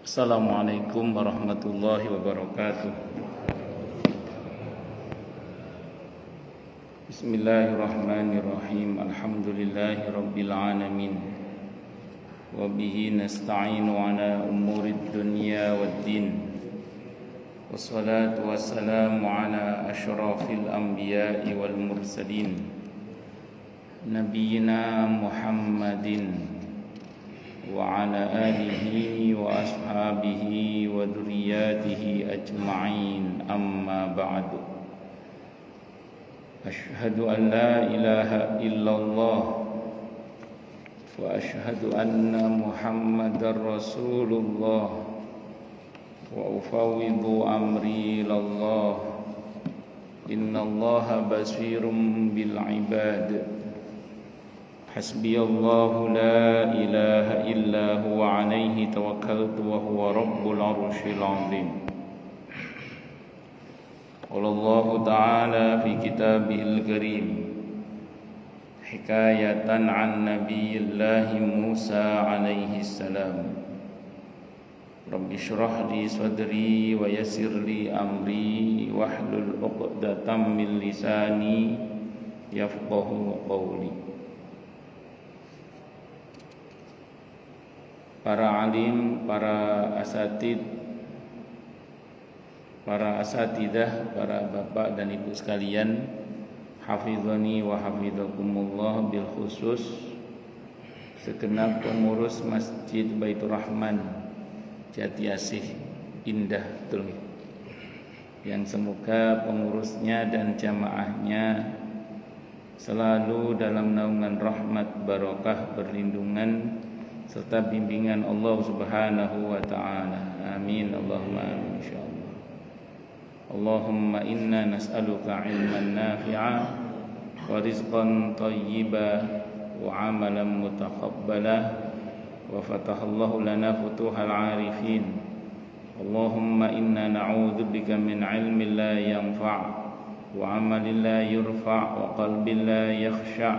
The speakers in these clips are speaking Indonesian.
Assalamualaikum warahmatullahi wabarakatuh. Bismillahirrahmanirrahim. Alhamdulillahi rabbil alamin. Wa bihi nasta'inu ala umurid dunya waddin. Wassalatu wassalamu ala asyrafil anbiya'i wal mursalin, Nabiyyina Muhammadin wa ala alihi wa ashabihi wa dhurriyyatihi ajma'in, amma ba'du. Ashhadu an la ilaha illallah wa ashhadu anna Muhammadar Rasulullah wa ufawwidu amri ilallah. Innallaha basirum bil ibad. Hasbiyallahu la ilaha illa huwa alaihi tawakkaltu wa huwa rabbul arsyil azim. Wallahu ta'ala fi kitabihil karim hikayatan an nabiyillahi Musa alaihi salam. Rabbi shrah li sadri wa yassir li amri wahlul 'uqdatam min lisani yafqahu qawli. Para alim, para asatidah, para bapak dan ibu sekalian, hafizani wa hafizakumullah, bil khusus segenap pengurus Masjid Baitur Rahman Jati Asih Indah betul, yang semoga pengurusnya dan jamaahnya selalu dalam naungan rahmat, barokah, perlindungan serta bimbingan Allah Subhanahu wa ta'ala. Amin. Allahumma amin insyaallah. Allahumma inna nas'aluka ilman nafi'a wa rizqan thayyiba wa amalan mutaqabbala wa fatahallahu lana futuhal arifin. Allahumma inna na'udzubika min ilmin la yanfa' wa amalin la yurfa' wa qalbin la yakhsha'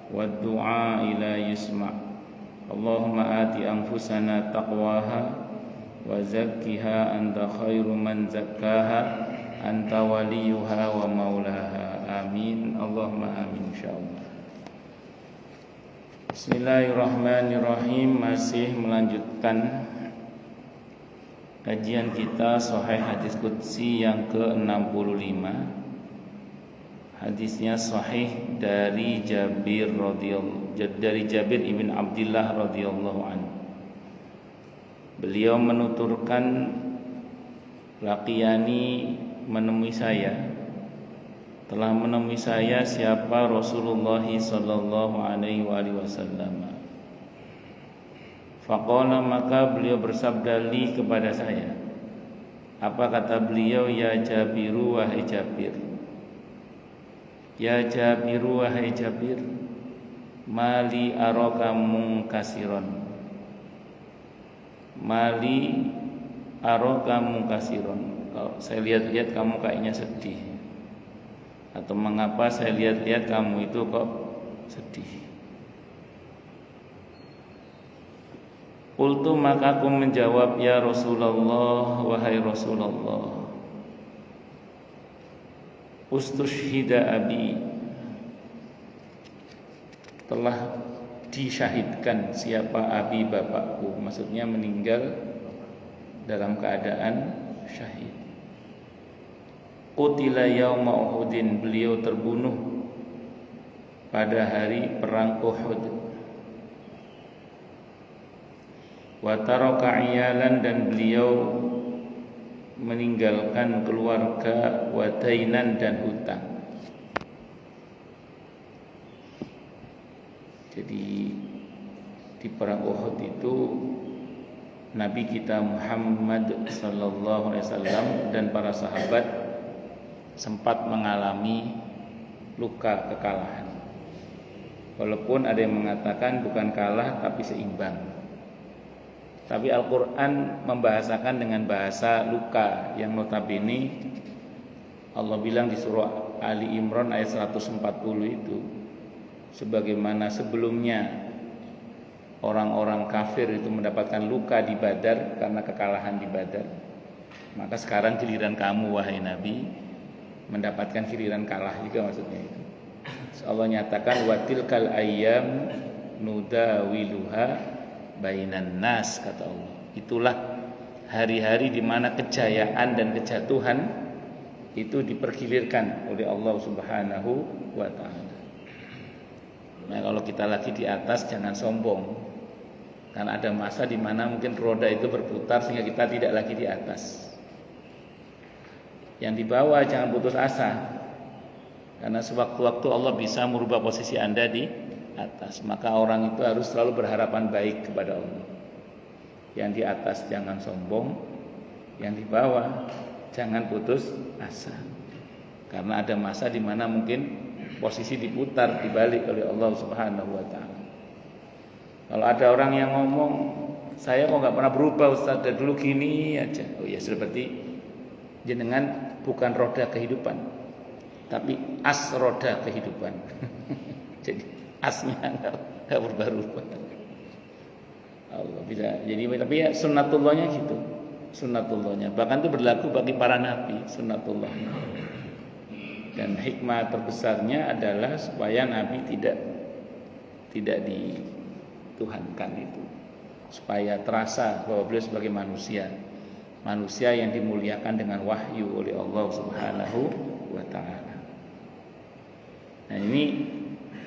wa du'a la yusma'. Allahumma ati anfusana taqwaha wa zakkiha anta khairu man zakkaha anta waliyuha wa maulaha. Amin. Allahumma amin insyaallah. Bismillahirrahmanirrahim. Masih melanjutkan kajian kita Sahih Hadis Qudsi yang ke-65. Hadisnya sahih dari Jabir ibn Abdullah radhiyallahu anhu. Beliau menuturkan, laqiyani menemui saya, telah menemui saya siapa Rasulullah sallallahu alaihi wasallam. Faqala, maka beliau bersabda li kepada saya. Apa kata beliau? Ya Jabiru, wahai Jabir. Ya Jabiru, wahai Jabir, mali araka mungkasiron. Mali araka mungkasiron. Kalau saya lihat-lihat kamu kayaknya sedih. Atau mengapa saya lihat-lihat kamu itu kok sedih? Qultu, maka aku menjawab, ya Rasulullah, wahai Rasulullah, ustushhida abi, telah disyahidkan siapa abi, bapakku, maksudnya meninggal dalam keadaan syahid. Qutila yauma Uhudin, beliau terbunuh pada hari perang Uhud. Wa taraka iyalan, dan beliau meninggalkan keluarga, wadainan, dan hutang. Jadi di perang Uhud itu Nabi kita Muhammad sallallahu alaihi wasallam dan para sahabat sempat mengalami luka kekalahan. Walaupun ada yang mengatakan bukan kalah tapi seimbang. Tapi Al-Quran membahasakan dengan bahasa luka yang notabene Allah bilang di surah Ali Imran ayat 140 itu, sebagaimana sebelumnya orang-orang kafir itu mendapatkan luka di Badar karena kekalahan di Badar, maka sekarang giliran kamu wahai Nabi mendapatkan giliran kalah juga, maksudnya itu. Allah nyatakan watilkal ayyam nudawiluha bainan nas, kata Allah. Itulah hari-hari di mana kejayaan dan kejatuhan itu dipergilirkan oleh Allah Subhanahu wa taala. Nah, kalau kita lagi di atas jangan sombong. Karena ada masa di mana mungkin roda itu berputar sehingga kita tidak lagi di atas. Yang di bawah jangan putus asa. Karena sewaktu-waktu Allah bisa merubah posisi Anda di atas. Maka orang itu harus selalu berharapan baik kepada Allah. Yang di atas jangan sombong, yang di bawah jangan putus asa. Karena ada masa di mana mungkin posisi diputar, dibalik oleh Allah Subhanahu wa taala. Kalau ada orang yang ngomong, saya kok nggak pernah berubah Ustaz, dari dulu gini aja. Oh ya, seperti jenengan bukan roda kehidupan, tapi as roda kehidupan. Jadi asnya nggak berubah-ubah. Allah bisa. Jadi tapi ya sunnatullahnya gitu, sunnatullahnya. Bahkan itu berlaku bagi para nabi, sunnatullah. Dan hikmah terbesarnya adalah supaya nabi tidak dituhankan itu, supaya terasa bahwa beliau sebagai manusia yang dimuliakan dengan wahyu oleh Allah Subhanahu wa taala. Nah, ini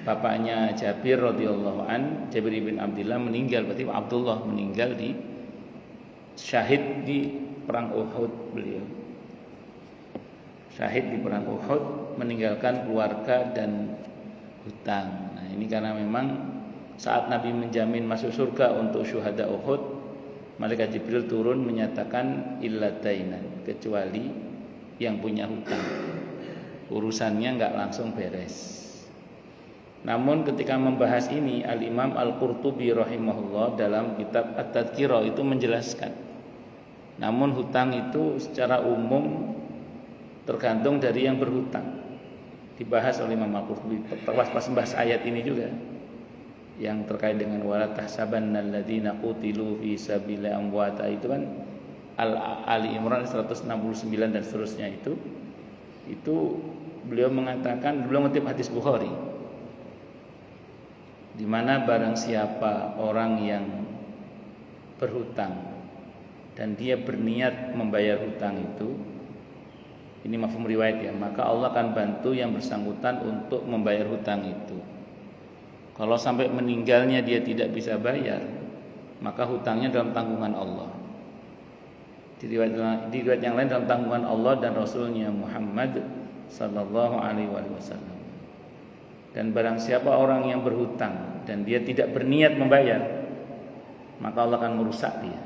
bapaknya Jabir radhiyallahu an, Jabir bin Abdullah meninggal, berarti Abdullah meninggal di syahid di perang Uhud. Beliau syahid di perang Uhud, meninggalkan keluarga dan hutang. Nah, ini karena memang saat Nabi menjamin masuk surga untuk syuhada Uhud, malaikat Jibril turun menyatakan illatainan, kecuali yang punya hutang, urusannya enggak langsung beres. Namun ketika membahas ini, Al-Imam Al-Qurtubi rahimahullah dalam kitab At-Tadhkirah itu menjelaskan, namun hutang itu secara umum tergantung dari yang berhutang. Dibahas oleh Imam Al-Qurtubi pas membahas ayat ini juga, yang terkait dengan wala tahsabannal ladzina qutilu fi sabilillahi amwata, itu kan Ali Imran 169 dan seterusnya itu beliau mengatakan, beliau mengutip hadis Bukhari, di mana barang siapa orang yang berhutang dan dia berniat membayar hutang itu, ini mafhum riwayat ya, maka Allah akan bantu yang bersangkutan untuk membayar hutang itu. Kalau sampai meninggalnya dia tidak bisa bayar, maka hutangnya dalam tanggungan Allah. Di riwayat yang lain dalam tanggungan Allah dan Rasulnya Muhammad sallallahu alaihi wasallam. Dan barang siapa orang yang berhutang dan dia tidak berniat membayar, maka Allah akan merusak dia.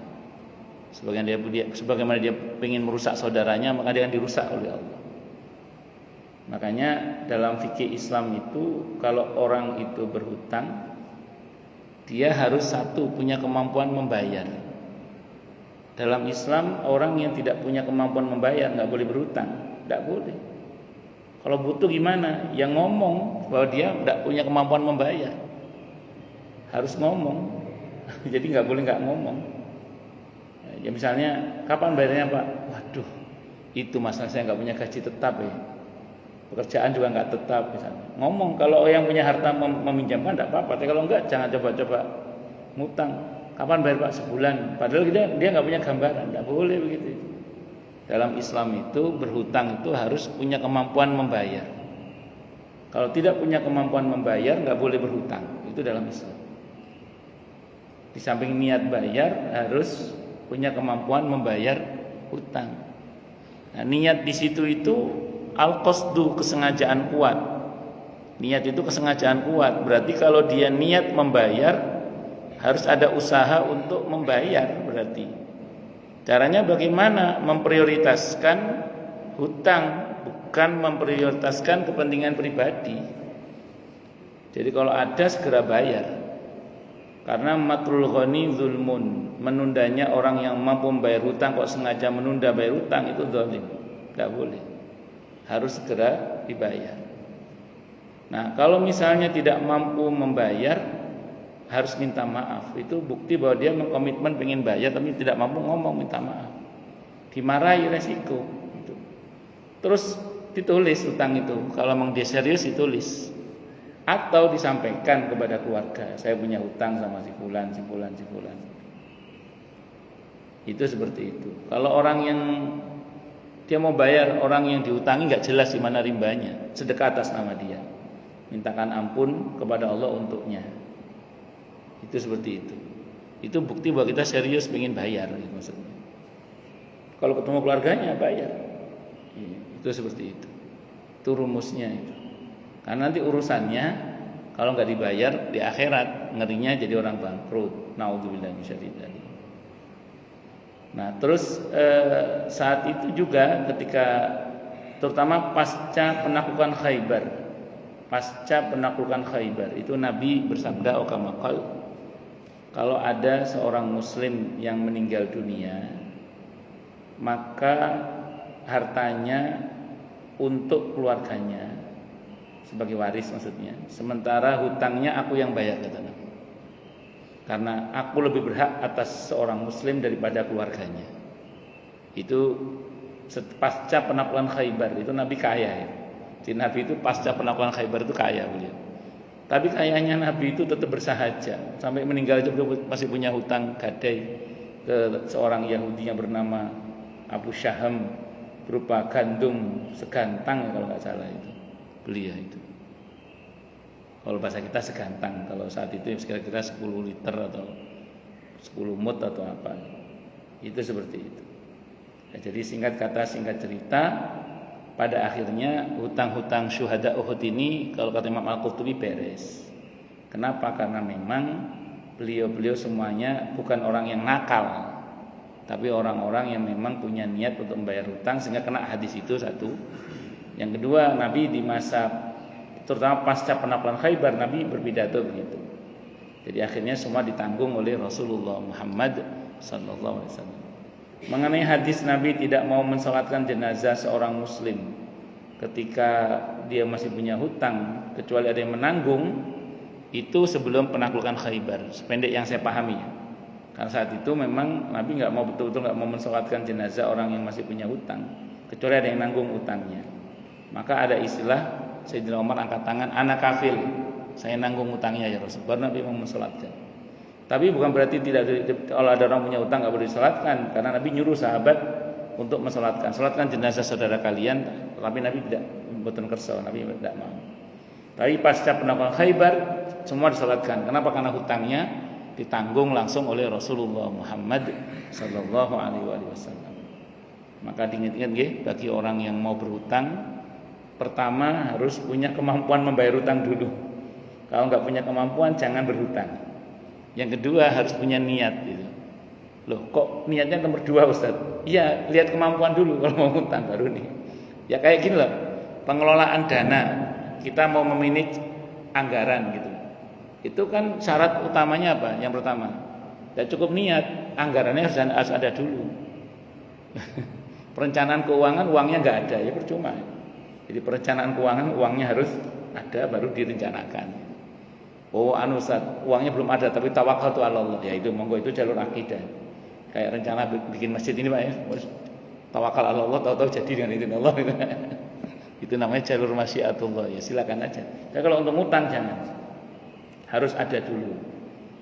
Sebagaimana dia ingin merusak saudaranya, maka dia akan dirusak oleh Allah. Makanya dalam fikih Islam itu, kalau orang itu berhutang, dia harus satu, punya kemampuan membayar. Dalam Islam, orang yang tidak punya kemampuan membayar nggak boleh berhutang, nggak boleh. Kalau butuh gimana? Yang ngomong bahwa dia tidak punya kemampuan membayar, harus ngomong. Jadi nggak boleh nggak ngomong. Ya misalnya, kapan bayarnya Pak? Waduh, itu masalah saya nggak punya gaji tetap ya. Pekerjaan juga nggak tetap misalnya. Ngomong, kalau yang punya harta meminjamkan tidak apa-apa. Tapi kalau enggak, jangan coba-coba ngutang. Kapan bayar Pak? Sebulan. Padahal dia nggak punya gambaran, tidak boleh begitu. Dalam Islam itu berhutang itu harus punya kemampuan membayar. Kalau tidak punya kemampuan membayar, nggak boleh berhutang. Itu dalam Islam. Di samping niat bayar, harus punya kemampuan membayar hutang. Nah, niat di situ itu al-qasdu, kesengajaan kuat. Niat itu kesengajaan kuat. Berarti kalau dia niat membayar, harus ada usaha untuk membayar berarti. Caranya bagaimana? Memprioritaskan hutang, bukan memprioritaskan kepentingan pribadi. Jadi kalau ada segera bayar. Karena matrul ghani zulmun, menundanya orang yang mampu membayar hutang kok sengaja menunda bayar hutang, itu zalim. Tidak boleh. Harus segera dibayar. Nah, kalau misalnya tidak mampu membayar, harus minta maaf. Itu bukti bahwa dia mengkomitmen pengen bayar tapi tidak mampu ngomong minta maaf. Dimarahi resiko. Gitu. Terus ditulis utang itu. Kalau memang dia serius ditulis. Atau disampaikan kepada keluarga, saya punya utang sama si fulan. Itu seperti itu. Kalau orang yang dia mau bayar, orang yang diutangi nggak jelas di mana rimbanya, sedekah atas nama dia, mintakan ampun kepada Allah untuknya. Itu seperti itu. Itu bukti bahwa kita serius ingin bayar, gitu maksudnya. Kalau ketemu keluarganya bayar, itu seperti itu. Itu rumusnya itu. Karena nanti urusannya kalau nggak dibayar di akhirat ngerinya jadi orang bangkrut. Naudzubillah min syarri dzalik. Nah, terus saat itu juga ketika terutama pasca penaklukan Khaybar itu Nabi bersabda okamakal, kalau ada seorang muslim yang meninggal dunia maka hartanya untuk keluarganya sebagai waris maksudnya, sementara hutangnya aku yang bayar, kata Nabi. Karena aku lebih berhak atas seorang muslim daripada keluarganya. Itu pasca penaklukan Khaybar itu Nabi kaya ya. Si Nabi itu pasca penaklukan Khaybar itu kaya beliau. Tapi kayanya Nabi itu tetap bersahaja. Sampai meninggal itu beliau masih punya hutang gadai ke seorang Yahudi yang bernama Abu Syaham berupa gandum segantang kalau nggak salah itu. Beliau itu. Kalau bahasa kita segantang, kalau saat itu kira-kira 10 liter atau 10 mut atau apa. Itu seperti itu. Ya, jadi singkat kata singkat cerita, pada akhirnya hutang-hutang syuhada Uhud ini kalau kata Imam Al-Qurtubi beres. Kenapa? Karena memang beliau-beliau semuanya bukan orang yang nakal, tapi orang-orang yang memang punya niat untuk membayar hutang sehingga kena hadis itu satu. Yang kedua, Nabi di masa terutama pasca penaklukan Khaybar Nabi berpidato begitu. Jadi akhirnya semua ditanggung oleh Rasulullah Muhammad sallallahu alaihi wasallam. Mengenai hadis Nabi tidak mau mensalatkan jenazah seorang muslim ketika dia masih punya hutang kecuali ada yang menanggung, itu sebelum penaklukan Khaybar, sependek yang saya pahami ya. Karena saat itu memang Nabi nggak mau betul-betul nggak mau mensalatkan jenazah orang yang masih punya hutang kecuali ada yang nanggung hutangnya. Maka ada istilah Sayyidina Umar angkat tangan, ana kafil, saya nanggung utangnya ya Rasul. Baru Nabi mau mensolatkan. Tapi bukan berarti tidak kalau ada orang punya utang nggak boleh disolatkan, karena Nabi nyuruh sahabat untuk mensolatkan. Solatkan jenazah saudara kalian, tapi Nabi tidak mboten kersa, Nabi tidak mau. Tapi pasca penaklukan Khaybar semua disolatkan. Kenapa? Karena hutangnya ditanggung langsung oleh Rasulullah Muhammad sallallahu alaihi wasallam. Maka diingat-ingat nggih, bagi orang yang mau berhutang, pertama harus punya kemampuan membayar hutang dulu. Kalau nggak punya kemampuan jangan berhutang. Yang kedua harus punya niat gitu. Loh, kok niatnya nomor 2 Ustaz? Iya, lihat kemampuan dulu kalau mau hutang baru nih. Ya kayak gini loh, pengelolaan dana. Kita mau memanage anggaran gitu. Itu kan syarat utamanya apa? Yang pertama, tidak cukup niat, anggarannya harus ada dulu. Perencanaan keuangan uangnya nggak ada, ya percuma. Jadi perencanaan keuangan uangnya harus ada baru direncanakan. Oh Ustaz, uangnya belum ada tapi tawakal tu Allah. Ya itu monggo, itu jalur akidah. Kayak rencana bikin masjid ini Pak ya. Tawakal Allah, tahu-tahu jadi dengan izin Allah. Itu namanya jalur masyiatullah. Ya silakan aja. Ya kalau untuk ngutang jangan. Harus ada dulu.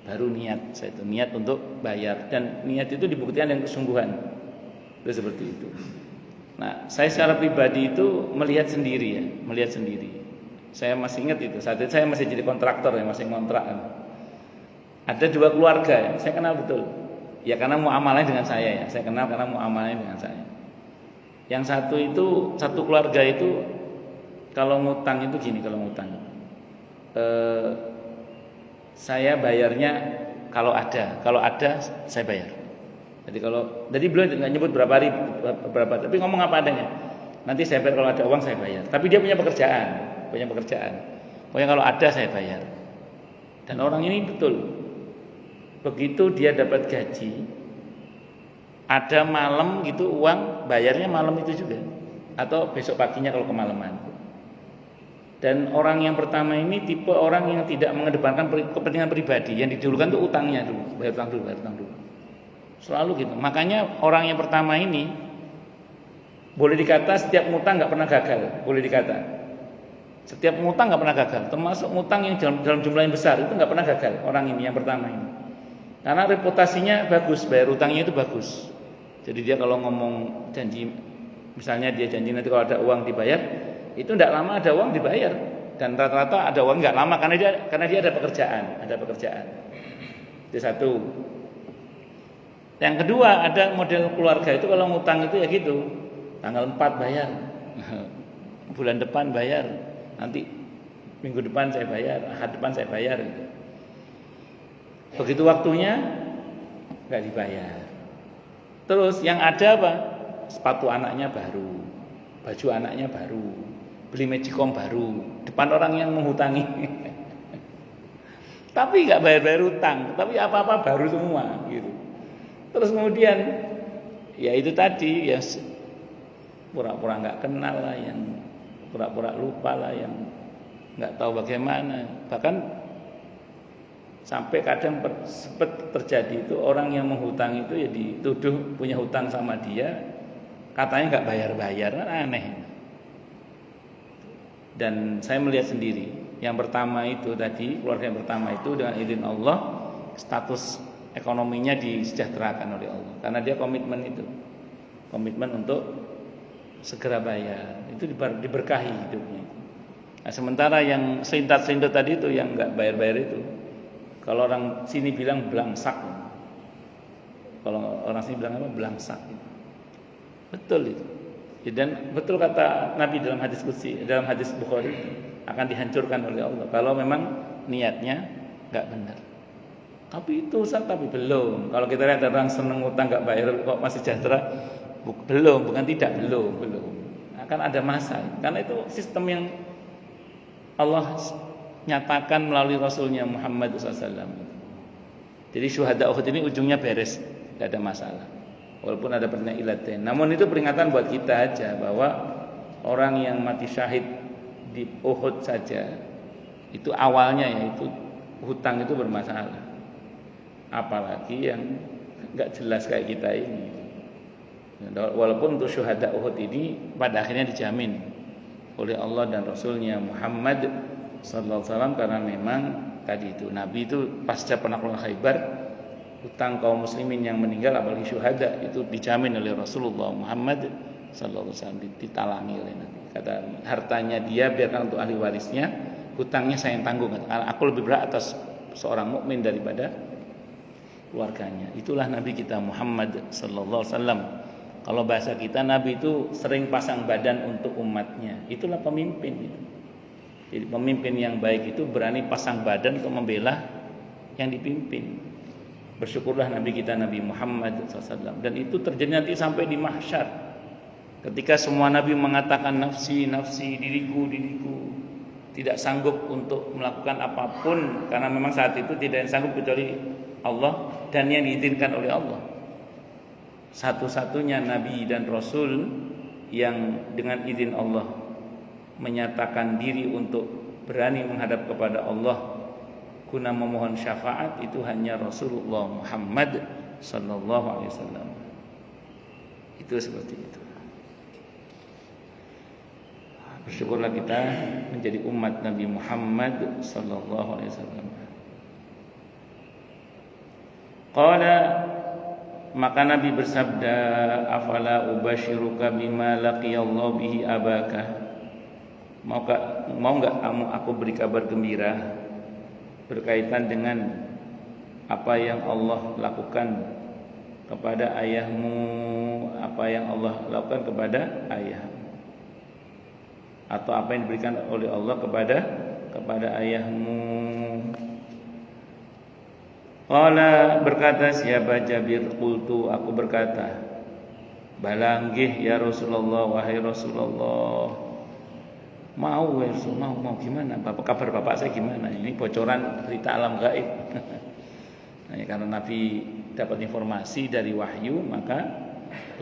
Baru niat. Saya itu niat untuk bayar, dan niat itu dibuktikan dengan kesungguhan. Itu seperti itu. Nah, saya secara pribadi itu melihat sendiri. Saya masih ingat itu. Saat itu saya masih jadi kontraktor ya, masih ngontrak. Ada 2 keluarga ya, saya kenal betul. Ya karena muamalahnya dengan saya ya. Saya kenal karena muamalahnya dengan saya. Yang satu keluarga itu kalau ngutang itu gini, kalau ngutang. Saya bayarnya kalau ada saya bayar. Jadi beliau nggak nyebut berapa, tapi ngomong apa adanya. Nanti saya bayar kalau ada uang saya bayar. Tapi dia punya pekerjaan. Pokoknya kalau ada saya bayar. Dan orang ini betul. Begitu dia dapat gaji, ada malam gitu uang, bayarnya malam itu juga. Atau besok paginya kalau kemalaman. Dan orang yang pertama ini tipe orang yang tidak mengedepankan kepentingan pribadi. Yang didulukan tuh utangnya dulu, bayar utang dulu. Selalu gitu. Makanya orang yang pertama ini boleh dikata setiap ngutang nggak pernah gagal. Boleh dikata setiap ngutang nggak pernah gagal. Termasuk ngutang yang dalam jumlah yang besar itu nggak pernah gagal. Orang ini yang pertama ini. Karena reputasinya bagus, bayar utangnya itu bagus. Jadi dia kalau ngomong janji, misalnya dia janji nanti kalau ada uang dibayar, itu tidak lama ada uang dibayar, dan rata-rata ada uang nggak lama karena dia ada pekerjaan. Itu satu. Yang kedua, ada model keluarga itu kalau ngutang itu ya gitu, tanggal 4 bayar, bulan depan bayar, nanti minggu depan saya bayar, hari depan saya bayar. Gitu. Begitu waktunya nggak dibayar. Terus yang ada apa? Sepatu anaknya baru, baju anaknya baru, beli magicom baru depan orang yang menghutangi. Tapi nggak bayar utang, tapi apa-apa baru semua gitu. Terus kemudian ya itu tadi yang pura-pura nggak kenal lah, yang pura-pura lupa lah, yang nggak tahu bagaimana. Bahkan sampai kadang sempat terjadi itu orang yang menghutang itu ya dituduh punya hutang sama dia, katanya nggak bayar-bayar, kan aneh. Dan saya melihat sendiri, yang pertama itu tadi, keluarga yang pertama itu dengan izin Allah status ekonominya disejahterakan oleh Allah, karena dia komitmen untuk segera bayar, itu diberkahi hidupnya. Nah, sementara yang selintat-selintat tadi itu yang nggak bayar-bayar itu, kalau orang sini bilang belangsak, kalau orang sini bilang apa, belangsak, betul itu. Dan betul kata Nabi dalam hadis qudsi, dalam hadis Bukhari, akan dihancurkan oleh Allah kalau memang niatnya nggak benar. Tapi itu Ustaz, tapi belum. Kalau kita lihat orang seneng utang nggak bayar kok masih sejahtera, belum, bukan tidak, belum. Akan ada masa, karena itu sistem yang Allah nyatakan melalui Rasulnya Muhammad SAW. Jadi syuhada Uhud ini ujungnya beres, nggak ada masalah. Walaupun ada pertanyaan ilaten. Namun itu peringatan buat kita aja bahwa orang yang mati syahid di Uhud saja itu awalnya ya itu hutang itu bermasalah. Apalagi yang nggak jelas kayak kita ini. Walaupun untuk syuhada Uhud ini pada akhirnya dijamin oleh Allah dan Rasulnya Muhammad sallallahu alaihi wasallam, karena memang tadi itu Nabi itu pasca penaklukan Khaibar, hutang kaum muslimin yang meninggal apalagi syuhada itu dijamin oleh Rasulullah Muhammad sallallahu alaihi wasallam, ditalangi oleh Nabi. Kata hartanya dia biarkan untuk ahli warisnya, hutangnya saya yang tanggung. Aku lebih berat atas seorang mukmin daripada keluarganya. Itulah Nabi kita Muhammad sallallahu alaihi wasallam. Kalau bahasa kita, Nabi itu sering pasang badan untuk umatnya. Itulah pemimpin itu. Jadi pemimpin yang baik itu berani pasang badan untuk membela yang dipimpin. Bersyukurlah Nabi kita Nabi Muhammad SAW. Dan itu terjadi nanti sampai di mahsyar, ketika semua Nabi mengatakan nafsi, nafsi, diriku, diriku, tidak sanggup untuk melakukan apapun, karena memang saat itu tidak yang sanggup kecuali Allah dan yang diizinkan oleh Allah. Satu-satunya Nabi dan Rasul yang dengan izin Allah menyatakan diri untuk berani menghadap kepada Allah guna memohon syafaat itu hanya Rasulullah Muhammad sallallahu alaihi wasallam. Itu seperti itu. Bersyukurlah kita menjadi umat Nabi Muhammad sallallahu alaihi wasallam. Qala, maka Nabi bersabda, afala ubashiruka bima laqiyallahu bihi abaka. Mau enggak kamu aku beri kabar gembira berkaitan dengan apa yang Allah lakukan kepada ayahmu, apa yang Allah lakukan kepada ayahmu, atau apa yang diberikan oleh Allah kepada ayahmu. Qala, berkata siapa Jabir, qultu, aku berkata, balanggih ya Rasulullah, wahai Rasulullah. Mau ya Rasulullah, mau gimana? Kabar bapak saya gimana? Ini bocoran berita alam gaib. Nah, karena Nabi dapat informasi dari wahyu, maka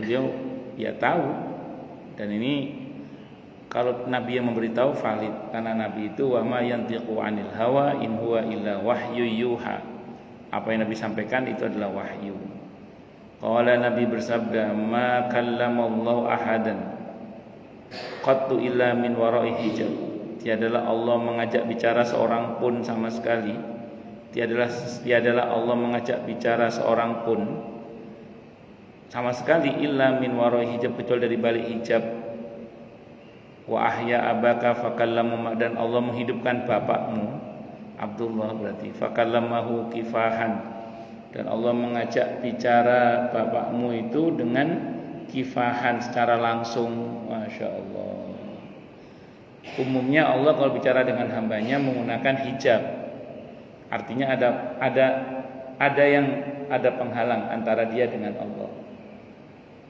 beliau ya tahu. Dan ini Kalau Nabi yang memberitahu valid, karena Nabi itu wa ma yantiqu 'anil hawa in huwa illa wahyu yuha. Apa yang Nabi sampaikan itu adalah wahyu. Qala Nabi bersabda, ma kallamallahu ahadan qattu illa min wara'i hijab. Tiadalah Allah mengajak bicara seorang pun sama sekali. Tiadalah Allah mengajak bicara seorang pun sama sekali illa min wara'i hijab, kecuali dari balik hijab. Wa ahya abaka fakallamahu, dan Allah menghidupkan bapakmu Abdullah berarti fakallamahu kifahan, dan Allah mengajak bicara bapakmu itu dengan kifahan, secara langsung. Masya Allah. Umumnya Allah kalau bicara dengan hambanya menggunakan hijab, artinya ada penghalang antara dia dengan Allah.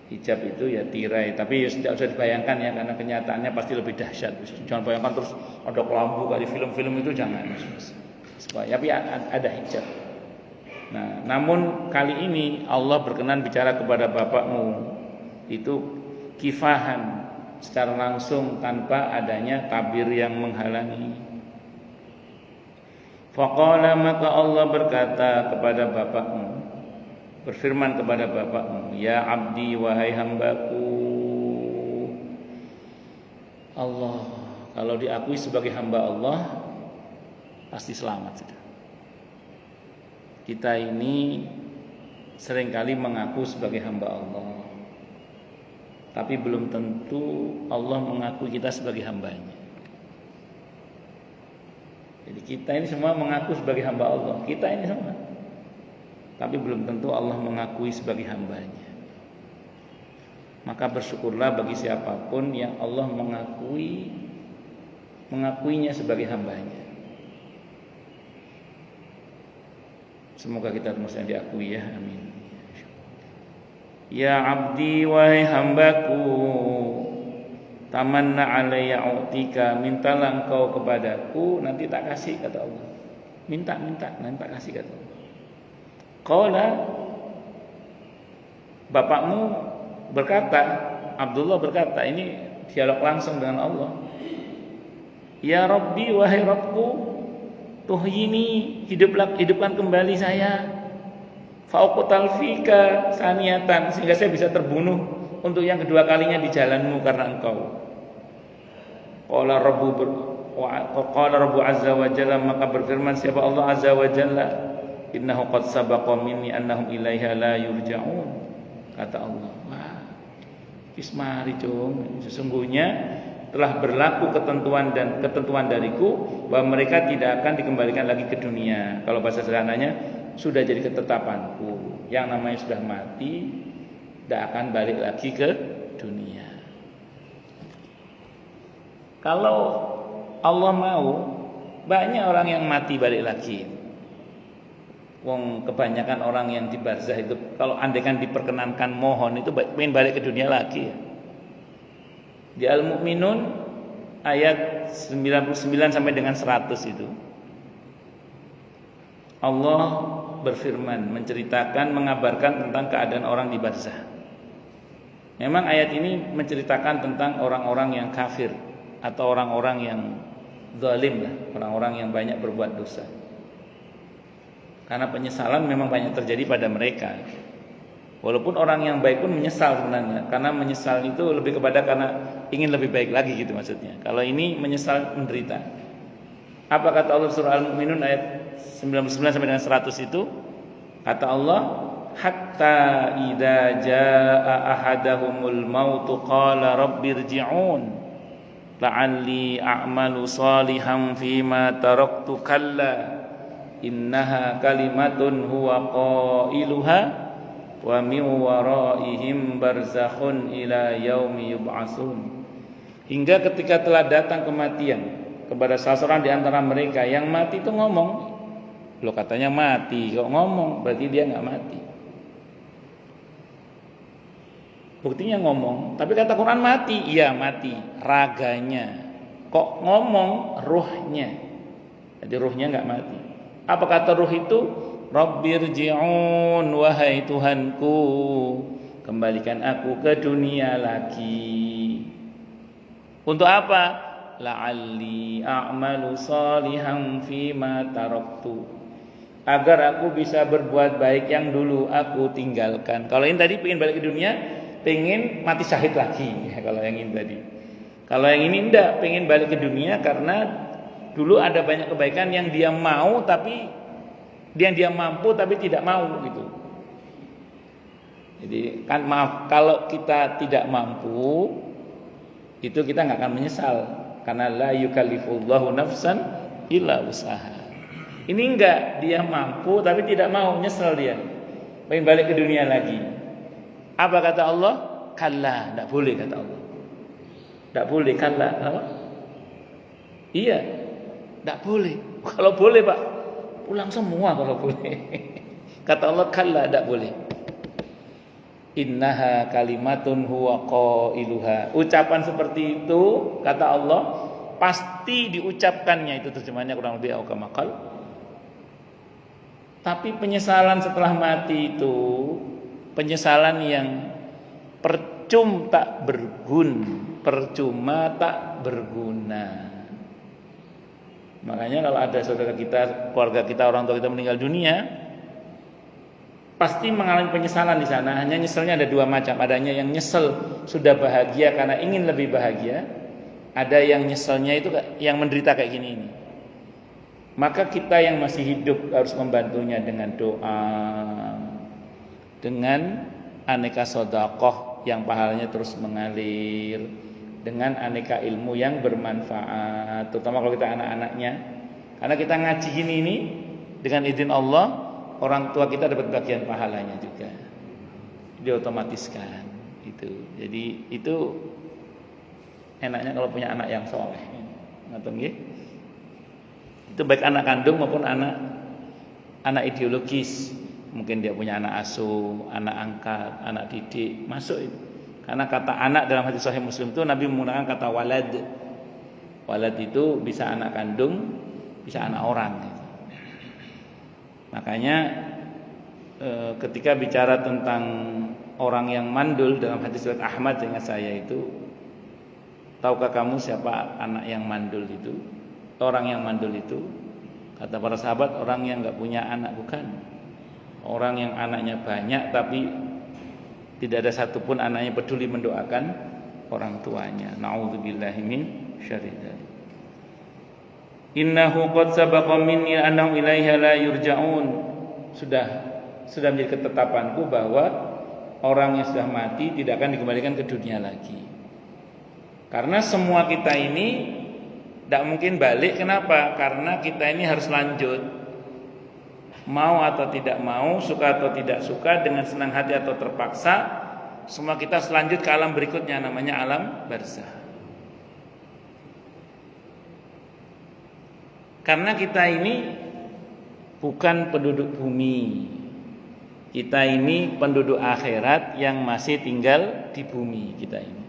Hijab itu ya tirai, tapi ya tidak usah dibayangkan ya, karena kenyataannya pasti lebih dahsyat. Jangan bayangkan terus ada kelambu kayak di film-film itu, jangan. Tapi ada hijab. Nah, namun kali ini Allah berkenan bicara kepada bapakmu itu kifahan, secara langsung tanpa adanya tabir yang menghalangi. Faqala, maka Allah berkata kepada bapakmu, berfirman kepada bapakmu, ya abdi, wahai hambaku. Allah, kalau diakui sebagai hamba Allah pasti selamat sudah. Kita ini seringkali mengaku sebagai hamba Allah, tapi belum tentu Allah mengakui kita sebagai hambanya. Jadi kita ini semua mengaku sebagai hamba Allah, kita ini semua, tapi belum tentu Allah mengakui sebagai hambanya. Maka bersyukurlah bagi siapapun yang Allah mengakuinya sebagai hambanya. Semoga kita terus yang diakui ya, amin. Ya abdi, wahai hambaku, tamanna alayya u'tika, mintalah engkau kepadaku, nanti tak kasih, kata Allah. Minta, nanti tak kasih, kata Allah. Qala, bapakmu berkata, Abdullah berkata, ini dialog langsung dengan Allah. Ya Rabbi, wahai Rabbku, tuhyini, hidupkan kembali saya. Fauqtal fika saniyatan, sehingga saya bisa terbunuh untuk yang kedua kalinya di jalanmu karena engkau. Qala Rabbu azza wa jalla, maka berfirman siapa Allah azza wa jalla, innahu qad sabaqa minni annahum ilaiha la yurja'un. Kata Allah, wah, ismari cung, sesungguhnya telah berlaku ketentuan dariku bahwa mereka tidak akan dikembalikan lagi ke dunia. Kalau bahasa sederhananya, sudah jadi ketetapanku, yang namanya sudah mati tidak akan balik lagi ke dunia. Kalau Allah mau, banyak orang yang mati balik lagi. Wong kebanyakan orang yang di barzah itu, kalau andaikan diperkenankan mohon itu pengen balik ke dunia lagi ya. Di Al-Mu'minun ayat 99 sampai dengan 100 itu Allah berfirman, menceritakan, mengabarkan tentang keadaan orang di barzah. Memang ayat ini menceritakan tentang orang-orang yang kafir atau orang-orang yang zalim lah, orang-orang yang banyak berbuat dosa. Karena penyesalan memang banyak terjadi pada mereka. Walaupun orang yang baik pun menyesal sebenarnya, karena menyesal itu lebih kepada karena ingin lebih baik lagi gitu maksudnya. Kalau ini menyesal menderita. Apa kata Allah surah Al-Mu'minun ayat 99 sampai dengan 100 itu? Kata Allah, hatta idza jaa ahadahumul mautu qala rabbirji'un la'alli a'malu salihan fima taraktu kalla innaha kalimatun huwa qailuha wa min waraihim barzakhun ila yaumi yub'atsun. Hingga ketika telah datang kematian kepada salah seorang di antara mereka, yang mati itu ngomong. Loh, katanya mati, kok ngomong, berarti dia enggak mati. Buktinya ngomong, tapi kata Quran mati, iya mati raganya. Kok ngomong ruhnya. Jadi ruhnya enggak mati. Apa kata ruh itu? Rabbirji'un, wahai Tuhanku, kembalikan aku ke dunia lagi. Untuk apa? La'alli a'malu shalihan fima taraktu. Agar aku bisa berbuat baik yang dulu aku tinggalkan. Kalau ini tadi pengen balik ke dunia, pengen mati syahid lagi ya, kalau yang ini tadi. Kalau yang ini enggak, pengen balik ke dunia karena dulu ada banyak kebaikan yang dia mau tapi dia mampu tapi tidak mau gitu. Jadi kan maaf, kalau kita tidak mampu itu kita nggak akan menyesal karena la yukallifullahu nafsan illa usaha. Ini enggak, dia mampu tapi tidak mau, nyesel dia. Pengen balik ke dunia lagi. Apa kata Allah? Kalla, enggak boleh kata Allah. Enggak boleh kalla, apa? Iya. Enggak boleh. Kalau boleh, Pak, pulang semua kalau boleh. Kata Allah kalla, enggak boleh. Innaha kalimatun huwa qailuha. Ucapan seperti itu kata Allah pasti diucapkannya, itu terjemahannya kurang lebih aukamakal. Tapi penyesalan setelah mati itu penyesalan yang percuma tak berguna. Makanya kalau ada saudara kita, keluarga kita, orang tua kita meninggal dunia, pasti mengalami penyesalan di sana. Hanya nyeselnya ada dua macam. Adanya yang nyesel sudah bahagia karena ingin lebih bahagia. Ada yang nyeselnya itu yang menderita kayak gini ini. Maka kita yang masih hidup harus membantunya dengan doa, dengan aneka sedekah yang pahalanya terus mengalir, dengan aneka ilmu yang bermanfaat, terutama kalau kita anak-anaknya. Karena kita ngaji gini ini dengan izin Allah, orang tua kita dapat bagian pahalanya juga, diotomatiskan itu. Jadi itu enaknya kalau punya anak yang soleh, ngaten nggih. Itu baik anak kandung maupun anak ideologis. Mungkin dia punya anak asuh, anak angkat, anak didik, masuk itu. Karena kata anak dalam hadis sahih Muslim itu Nabi menggunakan kata walad. Walad itu bisa anak kandung, bisa anak orang gitu. Makanya ketika bicara tentang orang yang mandul dalam hadis riwayat Ahmad dengan saya itu, tahukah kamu siapa anak yang mandul itu? Orang yang mandul itu, kata para sahabat, orang yang enggak punya anak, bukan. Orang yang anaknya banyak tapi tidak ada satupun anaknya peduli mendoakan orang tuanya. Na'udzubillahi min syarri dzalik. Innahu qad sabaqa minni annahum ilaiha la yurja'un. Sudah menjadi ketetapanku bahwa orang yang sudah mati tidak akan dikembalikan ke dunia lagi. Karena semua kita ini tidak mungkin balik. Kenapa? Karena kita ini harus lanjut. Mau atau tidak mau, suka atau tidak suka, dengan senang hati atau terpaksa, semua kita selanjut ke alam berikutnya, namanya alam barzakh. Karena kita ini bukan penduduk bumi. Kita ini penduduk akhirat yang masih tinggal di bumi kita ini.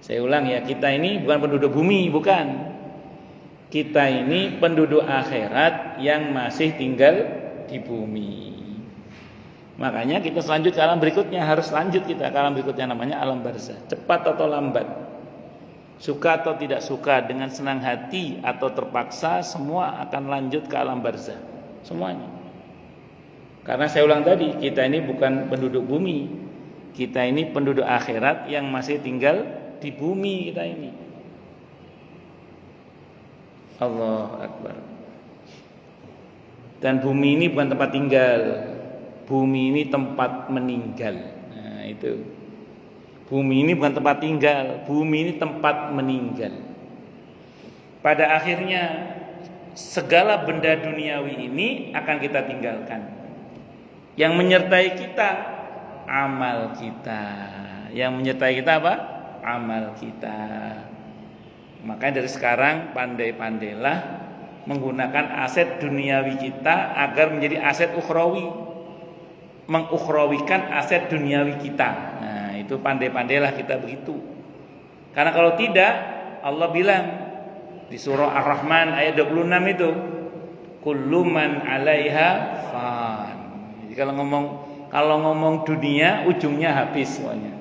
Saya ulang ya, kita ini bukan penduduk bumi, bukan. Kita ini penduduk akhirat yang masih tinggal di bumi. Makanya kita selanjut ke alam berikutnya, harus lanjut kita ke alam berikutnya, namanya alam barzakh. Cepat atau lambat, suka atau tidak suka, dengan senang hati atau terpaksa, semua akan lanjut ke alam barzakh, semuanya. Karena saya ulang tadi, kita ini bukan penduduk bumi, kita ini penduduk akhirat yang masih tinggal di bumi kita ini. Allahu Akbar. Dan bumi ini bukan tempat tinggal, bumi ini tempat meninggal. Nah itu, bumi ini bukan tempat tinggal, bumi ini tempat meninggal. Pada akhirnya segala benda duniawi ini akan kita tinggalkan. Yang menyertai kita amal kita. Yang menyertai kita apa? Amal kita. Makanya dari sekarang pandai-pandailah menggunakan aset duniawi kita agar menjadi aset ukhrawi. Mengukhrawikan aset duniawi kita. Nah, itu pandai-pandailah kita begitu. Karena kalau tidak, Allah bilang di surah Ar-Rahman ayat 26 itu, kullu man 'alaiha fan. Jadi kalau ngomong dunia ujungnya habis semuanya.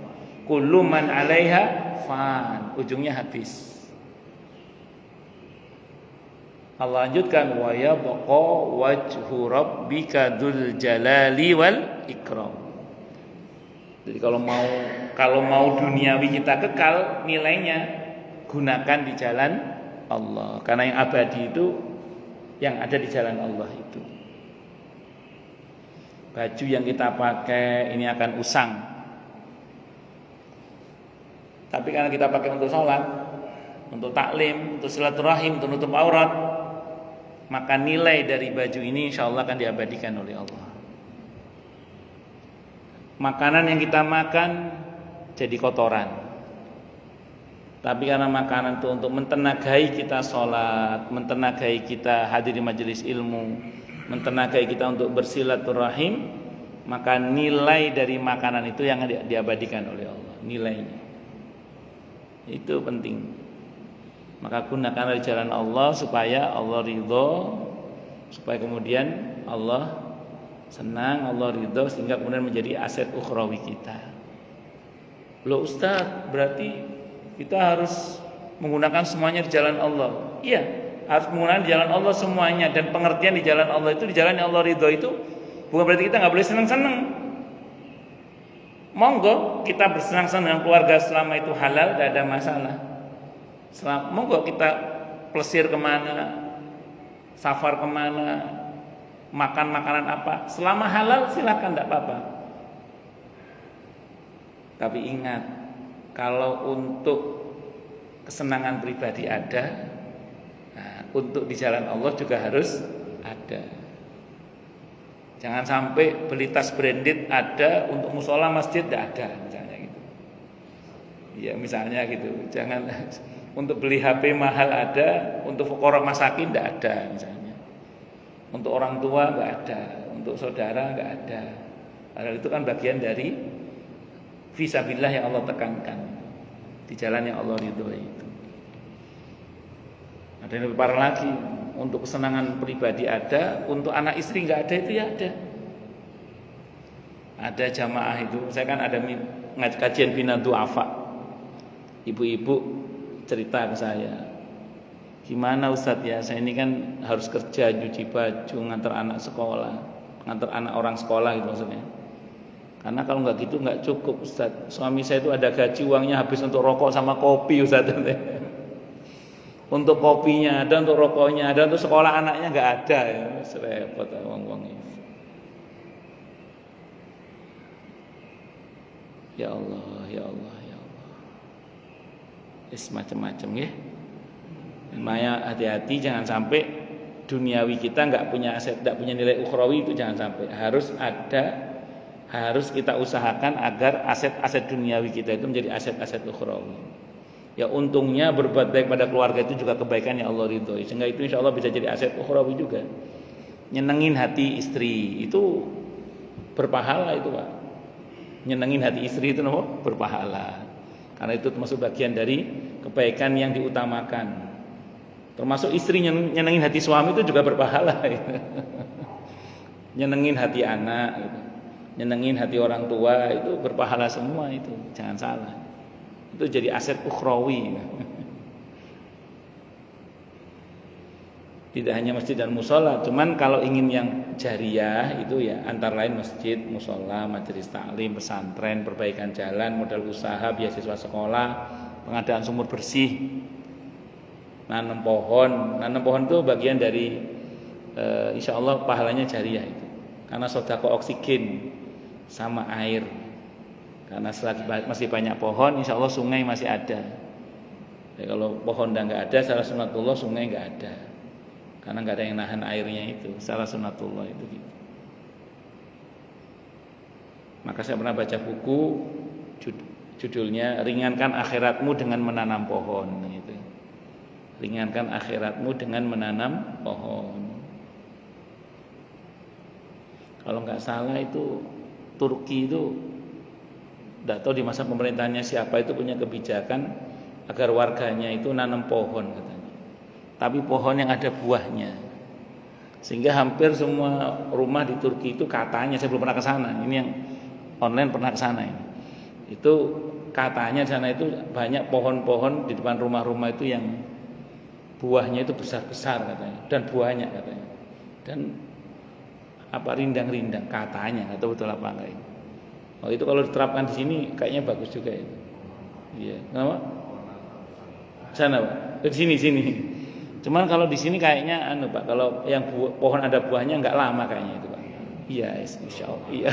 Kullu man 'alaiha fan. ujungnya habis. Allah lanjutkan wa yabqa wajhu rabbika dzul jalali wal ikram. Jadi kalau mau duniawi kita kekal, nilainya gunakan di jalan Allah. Karena yang abadi itu yang ada di jalan Allah itu. Baju yang kita pakai ini akan usang. Tapi karena kita pakai untuk sholat, untuk taklim, untuk silaturahim, untuk nutup aurat, maka nilai dari baju ini insya Allah akan diabadikan oleh Allah. Makanan yang kita makan jadi kotoran. Tapi karena makanan itu untuk mentenagai kita sholat, mentenagai kita hadir di majelis ilmu, mentenagai kita untuk bersilaturahim, maka nilai dari makanan itu yang diabadikan oleh Allah, nilainya. Itu penting. Maka gunakan di jalan Allah supaya Allah ridho, supaya kemudian Allah senang, Allah ridho, sehingga kemudian menjadi aset ukhrawi kita. Loh Ustaz, berarti kita harus menggunakan semuanya di jalan Allah. Iya, harus menggunakan di jalan Allah semuanya. Dan pengertian di jalan Allah itu, di jalan yang Allah ridho itu bukan berarti kita gak boleh senang-senang. Monggo kita bersenang-senang dengan keluarga selama itu halal, gak ada masalah. Monggo kita plesir kemana, safar kemana, makan makanan apa, selama halal silakan, tidak apa-apa. Tapi ingat, kalau untuk kesenangan pribadi ada, nah, untuk di jalan Allah juga harus ada. Jangan sampai beli tas branded ada, untuk musola masjid tidak ada, misalnya gitu. Ya misalnya gitu. Jangan untuk beli HP mahal ada, untuk fuqara masakin tidak ada, misalnya. Untuk orang tua nggak ada, untuk saudara nggak ada. Padahal itu kan bagian dari fisabilillah yang Allah tekankan, di jalan yang Allah ridhoi itu. Ada yang lebih parah lagi, untuk kesenangan pribadi ada, untuk anak istri nggak ada, itu ya ada. Ada jamaah itu, saya kan ada kajian bina du'afa. Ibu-ibu cerita ke saya, gimana Ustadz ya, saya ini kan harus kerja, cuci baju, ngantar anak sekolah, ngantar anak orang sekolah gitu maksudnya. Karena kalau nggak gitu nggak cukup Ustadz. Suami saya itu ada gaji, uangnya habis untuk rokok sama kopi Ustadz. Untuk kopinya ada, untuk rokoknya ada, untuk sekolah anaknya nggak ada, ya repot uang-uang ini. Ya Allah, ya Allah, ya Allah. Macam-macam ya. Makanya hati-hati, jangan sampai duniawi kita nggak punya aset, nggak punya nilai ukhrawi, itu jangan sampai. Harus kita usahakan agar aset-aset duniawi kita itu menjadi aset-aset ukhrawi. Ya untungnya berbuat baik pada keluarga itu juga kebaikan yang Allah ridhoi, sehingga itu insya Allah bisa jadi aset ukhrawi juga. Nyenengin hati istri itu berpahala itu Pak. Nyenengin hati istri itu berpahala. Karena itu termasuk bagian dari kebaikan yang diutamakan. Termasuk istri nyenengin hati suami itu juga berpahala. Nyenengin hati anak gitu. Nyenengin hati orang tua itu berpahala semua itu, jangan salah. Itu jadi aset ukhrawi. Tidak hanya masjid dan musola, cuman kalau ingin yang jariah itu ya antara lain masjid, musola, majelis taklim, pesantren, perbaikan jalan, modal usaha, beasiswa sekolah, pengadaan sumur bersih, nanam pohon itu bagian dari insya Allah pahalanya jariah itu. Karena sedekah oksigen sama air. Karena selagi masih banyak pohon, insya Allah sungai masih ada. Ya, kalau pohon udah nggak ada, secara sunatullah sungai nggak ada. Karena nggak ada yang nahan airnya itu, secara sunatullah itu gitu. Maka saya pernah baca buku judulnya Ringankan Akhiratmu dengan Menanam Pohon gitu. Ringankan akhiratmu dengan menanam pohon. Kalau nggak salah itu Turki itu, tidak tahu di masa pemerintahannya siapa itu punya kebijakan agar warganya itu nanam pohon katanya. Tapi pohon yang ada buahnya. Sehingga hampir semua rumah di Turki itu katanya, saya belum pernah ke sana. Ini yang online pernah ke sana ini. Itu katanya di sana itu banyak pohon-pohon di depan rumah-rumah itu yang buahnya itu besar-besar katanya dan buahnya katanya. Dan apa rindang-rindang katanya, nggak tahu betul apa enggak ini. Oh itu kalau diterapkan di sini kayaknya bagus juga itu. Iya, kenapa? Sana Pak, ke sini. Cuman kalau di sini kayaknya Pak, kalau yang pohon ada buahnya nggak lama kayaknya itu Pak. Iya, insya Allah. Iya.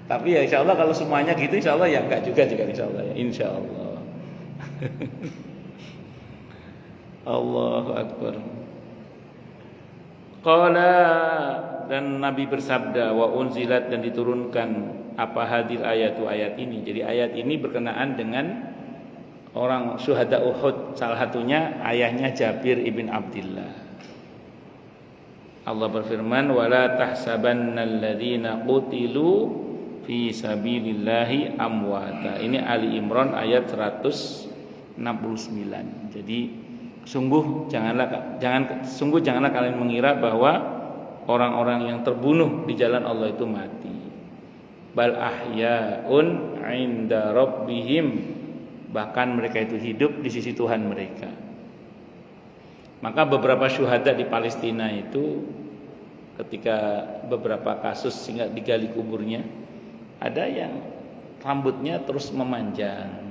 Tapi ya insya Allah kalau semuanya gitu insya Allah ya enggak juga insya Allah ya insya Allah. Allahu Akbar. Qala, dan Nabi bersabda, wa unzilat, dan diturunkan apa hadil ayat ini. Jadi ayat ini berkenaan dengan orang syuhada Uhud, salah satunya ayahnya Jabir ibn Abdullah. Allah berfirman, wala tahsabannal ladzina qutilu fi sabilillahi amwata. Ini Ali Imran ayat 169. Jadi sungguh janganlah kalian mengira bahwa orang-orang yang terbunuh di jalan Allah itu mati. Bal ahyaun 'inda rabbihim, bahkan mereka itu hidup di sisi Tuhan mereka. Maka beberapa syuhada di Palestina itu ketika beberapa kasus sehingga digali kuburnya, ada yang rambutnya terus memanjang.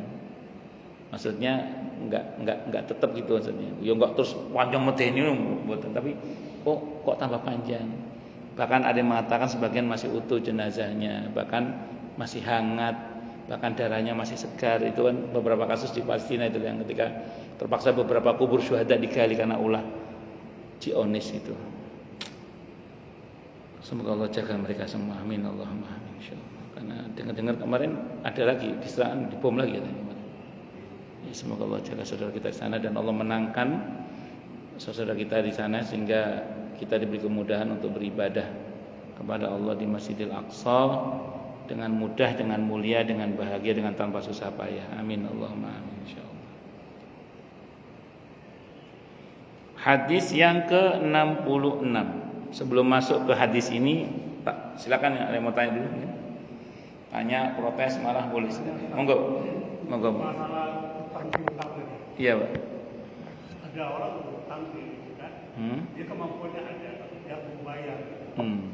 Maksudnya enggak tetap gitu maksudnya. Ya enggak terus panjang medeni mboten, tapi kok tambah panjang. Bahkan ada yang mengatakan sebagian masih utuh jenazahnya, bahkan masih hangat, bahkan darahnya masih segar. Itu kan beberapa kasus di Palestina itu yang ketika terpaksa beberapa kubur syuhada digali karena ulah Zionis itu. Semoga Allah jaga mereka semua. Amin Allahumma amin insyaallah. Karena dengar kemarin ada lagi diserang, dibom lagi katanya kemarin. Ya, semoga Allah jaga saudara kita di sana dan Allah menangkan saudara kita di sana sehingga kita diberi kemudahan untuk beribadah kepada Allah di Masjidil Aqsa dengan mudah, dengan mulia, dengan bahagia, dengan tanpa susah payah. Amin Allahumma amin insyaallah. Hadis yang ke-66. Sebelum masuk ke hadis ini, silakan ada yang mau tanya dulu. Tanya, protes, marah boleh. Monggo. Masalah utang piutang ini. Iya, Pak. Ada orang utang kan? Dia kemampuannya ada, tapi tidak membayar.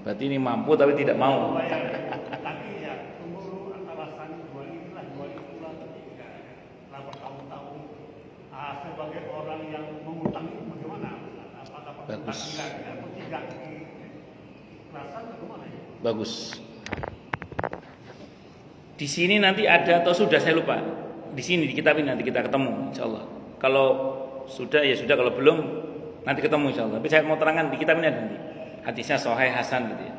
Berarti ini mampu tapi tidak mau. Membayar. Tapi ya tunggu alasan jual inilah, jual itulah, ya, bertahun-tahun. Sebagai orang yang mengutang itu bagaimana? Apakah Bagus. atau tidak ikhlasan atau mana ya? Bagus. Di sini nanti ada atau sudah saya lupa. Di sini di kitab ini nanti kita ketemu insyaallah. Kalau sudah ya sudah, kalau belum nanti ketemu insyaallah. Tapi saya mau terangkan di kitab ini ada nanti. Hadisnya sahih hasan gitu ya.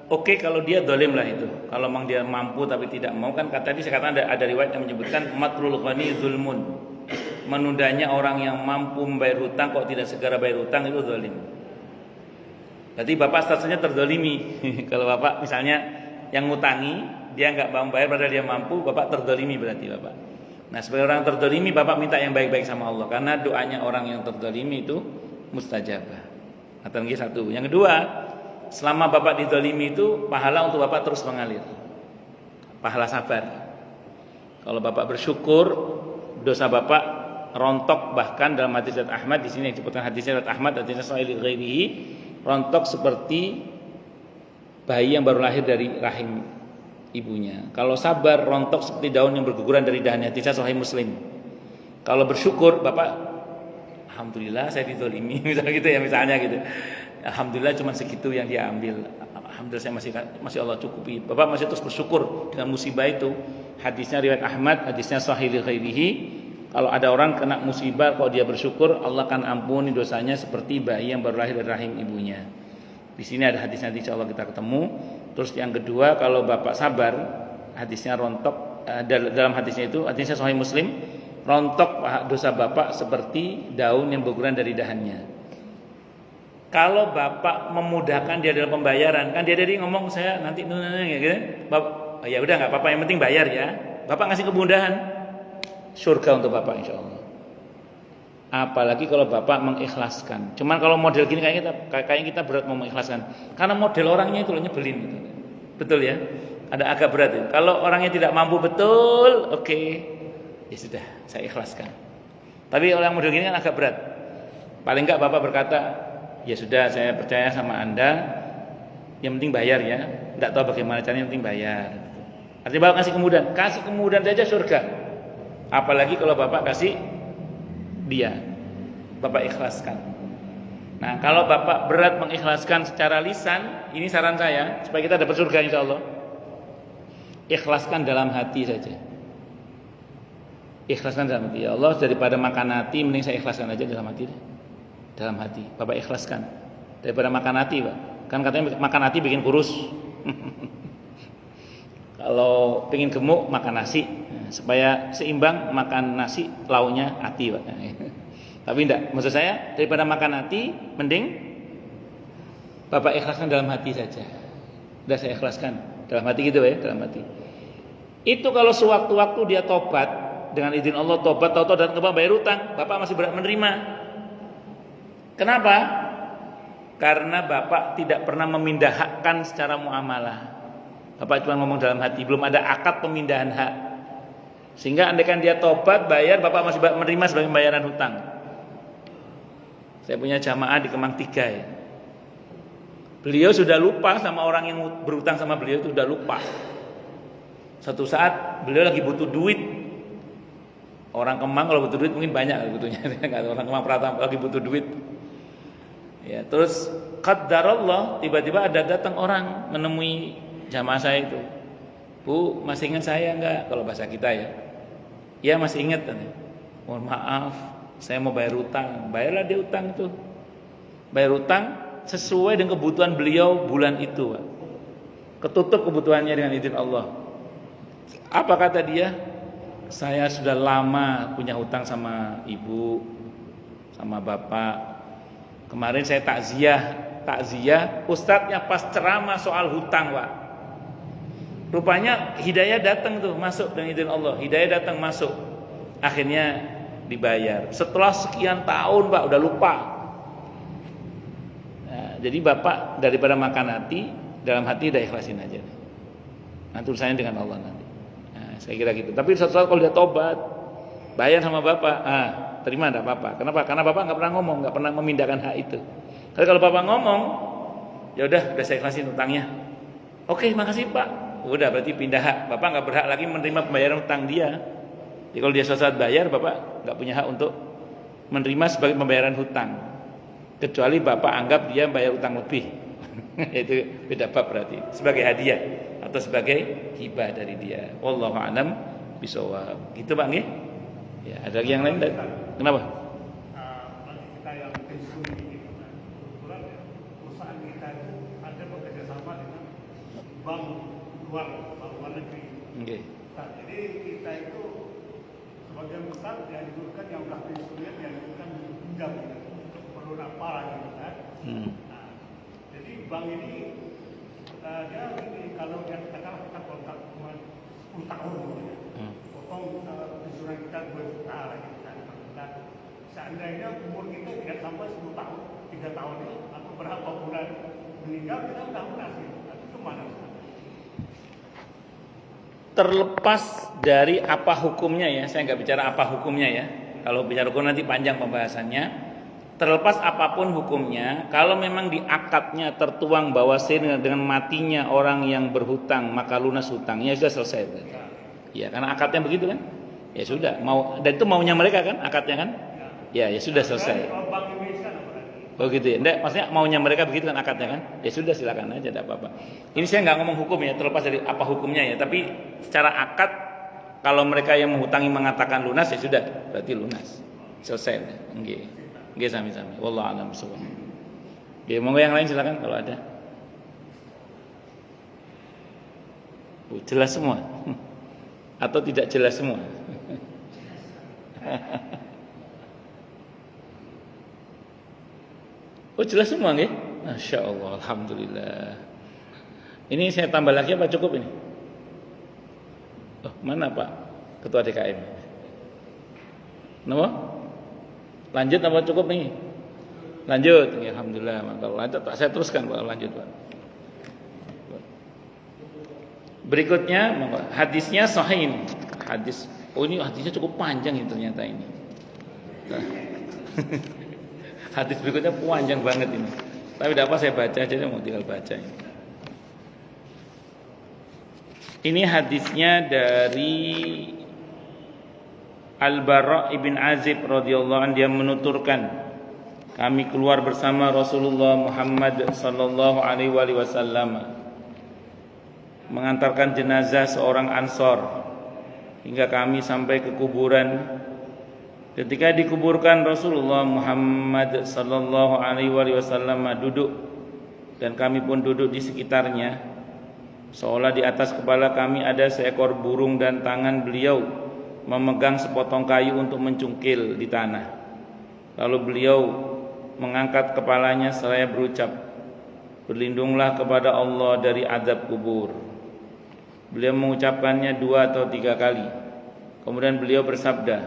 Oke, kalau dia dolim lah itu. Kalau memang dia mampu tapi tidak mau, kan tadi saya katakan ada riwayat yang menyebutkan matrul ghani zulmun. Menundanya orang yang mampu membayar hutang kok tidak segera bayar hutang itu dolim. Berarti bapak statusnya terdolimi. Kalau bapak misalnya yang ngutangi dia nggak mau bayar padahal dia mampu, bapak terdolimi berarti bapak. Nah sebagai orang terdolimi bapak minta yang baik-baik sama Allah karena doanya orang yang terdolimi itu mustajabah. Atau lagi satu. Yang kedua, selama bapak didolimi itu pahala untuk bapak terus mengalir. Pahala sabar. Kalau bapak bersyukur, dosa bapak rontok, bahkan dalam hadis riwayat Ahmad, di sini disebutkan hadisnya riwayat Ahmad, hadisnya sahih ghairihi, rontok seperti bayi yang baru lahir dari rahim ibunya. Kalau sabar, rontok seperti daun yang berguguran dari dahannya. Hadisnya sahih Muslim. Kalau bersyukur, bapak, alhamdulillah saya dizalimi, misalnya gitu ya, misalnya gitu. Alhamdulillah cuma segitu yang dia ambil. Alhamdulillah saya masih Allah cukupi. Bapak masih terus bersyukur dengan musibah itu. Hadisnya riwayat Ahmad, hadisnya sahih ghairihi. Kalau ada orang kena musibah kok dia bersyukur, Allah akan ampuni dosanya seperti bayi yang baru lahir dari rahim ibunya. Di sini ada hadisnya, insyaallah kita ketemu. Terus yang kedua, kalau bapak sabar, hadisnya rontok, dalam hadisnya itu, hadisnya sahih Muslim, rontok dosa bapak seperti daun yang berguguran dari dahannya. Kalau bapak memudahkan dia dalam pembayaran, kan dia tadi ngomong saya nanti gitu. Bapak, ya udah nggak apa-apa, yang penting bayar ya. Bapak ngasih kemudahan, surga untuk bapak insyaallah. Apalagi kalau bapak mengikhlaskan. Cuman kalau model gini kayaknya kita berat mau mengikhlaskan. Karena model orangnya itu loh nyebelin gitu. Betul ya? Ada agak berat ya. Kalau orangnya tidak mampu betul, oke. Ya sudah, saya ikhlaskan. Tapi orang model gini kan agak berat. Paling enggak bapak berkata, ya sudah saya percaya sama Anda. Yang penting bayar ya. Enggak tahu bagaimana caranya, yang penting bayar. Artinya bapak kasih kemudahan saja surga. Apalagi kalau bapak kasih dia, bapak ikhlaskan. Nah, kalau bapak berat mengikhlaskan secara lisan, ini saran saya supaya kita dapat surga insya Allah. Ikhlaskan dalam hati saja. Ikhlaskan dalam hati. Ya Allah, daripada makan hati, mending saya ikhlaskan aja dalam hati. Dalam hati, bapak ikhlaskan daripada makan hati, Pak. Kan katanya makan hati bikin kurus. Kalau pengen gemuk makan nasi, supaya seimbang makan nasi launya hati, Pak. Tapi enggak, maksud saya daripada makan hati mending bapak ikhlaskan dalam hati saja. Sudah saya ikhlaskan dalam hati gitu ya, dalam hati. Itu kalau sewaktu-waktu dia tobat dengan izin Allah, tobat tahu-tahu dan kembali bayar utang, bapak masih berat menerima. Kenapa? Karena bapak tidak pernah memindah hakkan secara muamalah. Bapak cuma ngomong dalam hati, belum ada akad pemindahan hak. Sehingga andaikan dia tobat, bayar, bapak masih menerima sebagai pembayaran hutang. Saya punya jamaah di Kemang 3 ya. Beliau sudah lupa sama orang yang berhutang sama beliau, itu sudah lupa. Satu saat beliau lagi butuh duit. Orang Kemang kalau butuh duit mungkin banyak butuhnya. Orang Kemang Pratama lagi butuh duit. Ya, terus qaddarallah tiba-tiba ada datang orang menemui jamaah saya itu. Bu, masih ingat saya enggak? Kalau bahasa kita ya. Ya masih ingat. Mohon maaf, saya mau bayar utang. Bayarlah dia utang itu. Bayar utang sesuai dengan kebutuhan beliau bulan itu, Pak. Ketutup kebutuhannya dengan izin Allah. Apa kata dia? Saya sudah lama punya hutang sama ibu, sama bapak. Kemarin saya takziah, ustadznya pas ceramah soal hutang, Pak. Rupanya hidayah datang tuh, masuk dengan izin Allah. Hidayah datang masuk. Akhirnya dibayar. Setelah sekian tahun, Pak, udah lupa. Nah, jadi bapak daripada makan hati, dalam hati udah ikhlasin aja. Nanti urusannya dengan Allah nanti. Nah, saya kira gitu. Tapi suatu saat kalau dia tobat, bayar sama bapak, terima enggak apa-apa. Kenapa? Karena bapak nggak pernah ngomong, nggak pernah memindahkan hak itu. Tapi kalau bapak ngomong, ya udah saya ikhlasin utangnya. Oke, makasih Pak. Udah berarti pindah hak. Bapak nggak berhak lagi menerima pembayaran utang dia. Jadi kalau dia suatu saat bayar, bapak nggak punya hak untuk menerima sebagai pembayaran hutang. Kecuali bapak anggap dia bayar utang lebih. Itu beda bab berarti. Sebagai hadiah atau sebagai hibah dari dia. Wallahu a'lam bishawab. Gitu Pak nggih? Ya, ada lagi yang lain? Kenapa? Bagi kita yang pensiun ini, kebetulan perusahaan kita itu ada bekerja sama dengan bank luar negeri. Okay. Nah, jadi kita itu sebagian besar dianjurkan yang sudah pensiun dianjurkan pinjam untuk keperluan apa gitu kan. Nah, jadi bank ini dia ini kalau dia katakanlah kita kontrak cuma 10 tahun gitu ya. Potong pensiunan kita 2 juta gitu kan. Dan seandainya umur kita tidak sampai 10 tahun, 3 tahun ini atau berapa bulan meninggal kita sudah lunas gitu. Itu gimana? Terlepas dari apa hukumnya ya, saya nggak bicara apa hukumnya ya. Kalau bicara hukum nanti panjang pembahasannya. Terlepas apapun hukumnya, kalau memang di akadnya tertuang bahwa dengan matinya orang yang berhutang maka lunas hutangnya, sudah selesai. Ya, karena akadnya begitu kan? Ya sudah, mau dan itu maunya mereka kan, akadnya kan? Ya sudah selesai. Oh gitu ya. Nggak, maksudnya maunya mereka begitu kan akadnya kan? Ya sudah silakan aja, tidak apa-apa. Ini saya nggak ngomong hukum ya, terlepas dari apa hukumnya ya. Tapi secara akad, kalau mereka yang menghutangi mengatakan lunas ya sudah, berarti lunas. Selesai. Nggih sami-sami. Wallahu a'lam bishawab. Nggih, monggo yang lain silakan kalau ada. Jelas semua. Atau tidak jelas semua. Oh jelas semua nggih? Masya Allah, alhamdulillah. Ini saya tambah lagi apa cukup ini? Oh, mana Pak Ketua DKM? Kenapa? Lanjut apa cukup nih? Lanjut. Ya, alhamdulillah. Kalau lanjut saya teruskan Pak, lanjut Pak. Berikutnya hadisnya sahih ini. Hadis. Oh ini hadisnya cukup panjang ini ternyata ini. Nah. Hadis berikutnya panjang banget ini. Tapi tidak apa saya baca aja, saya mau tinggal baca ini. Ini hadisnya dari Al-Bara' ibn Azib radhiyallahu anhu, dia menuturkan, kami keluar bersama Rasulullah Muhammad sallallahu alaihi wasallam mengantarkan jenazah seorang Ansor hingga kami sampai ke kuburan. Ketika dikuburkan Rasulullah Muhammad sallallahu alaihi wasallam duduk dan kami pun duduk di sekitarnya, seolah di atas kepala kami ada seekor burung dan tangan beliau memegang sepotong kayu untuk mencungkil di tanah. Lalu beliau mengangkat kepalanya seraya berucap, berlindunglah kepada Allah dari azab kubur. Beliau mengucapkannya 2 atau 3 kali. Kemudian beliau bersabda,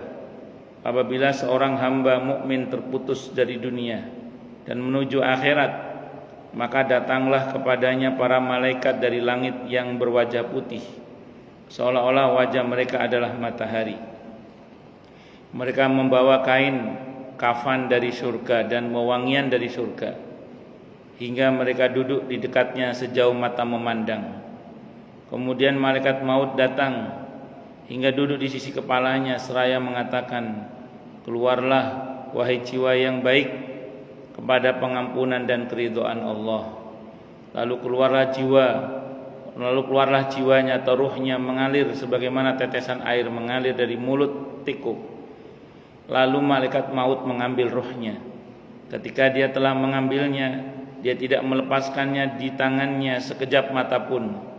apabila seorang hamba mukmin terputus dari dunia dan menuju akhirat, maka datanglah kepadanya para malaikat dari langit yang berwajah putih, seolah-olah wajah mereka adalah matahari. Mereka membawa kain kafan dari surga dan wewangian dari surga, hingga mereka duduk di dekatnya sejauh mata memandang. Kemudian malaikat maut datang hingga duduk di sisi kepalanya seraya mengatakan, keluarlah wahai jiwa yang baik kepada pengampunan dan keridhaan Allah. Lalu keluarlah jiwanya atau ruhnya mengalir sebagaimana tetesan air mengalir dari mulut tikuk. Lalu malaikat maut mengambil ruhnya. Ketika dia telah mengambilnya, dia tidak melepaskannya di tangannya sekejap mata pun,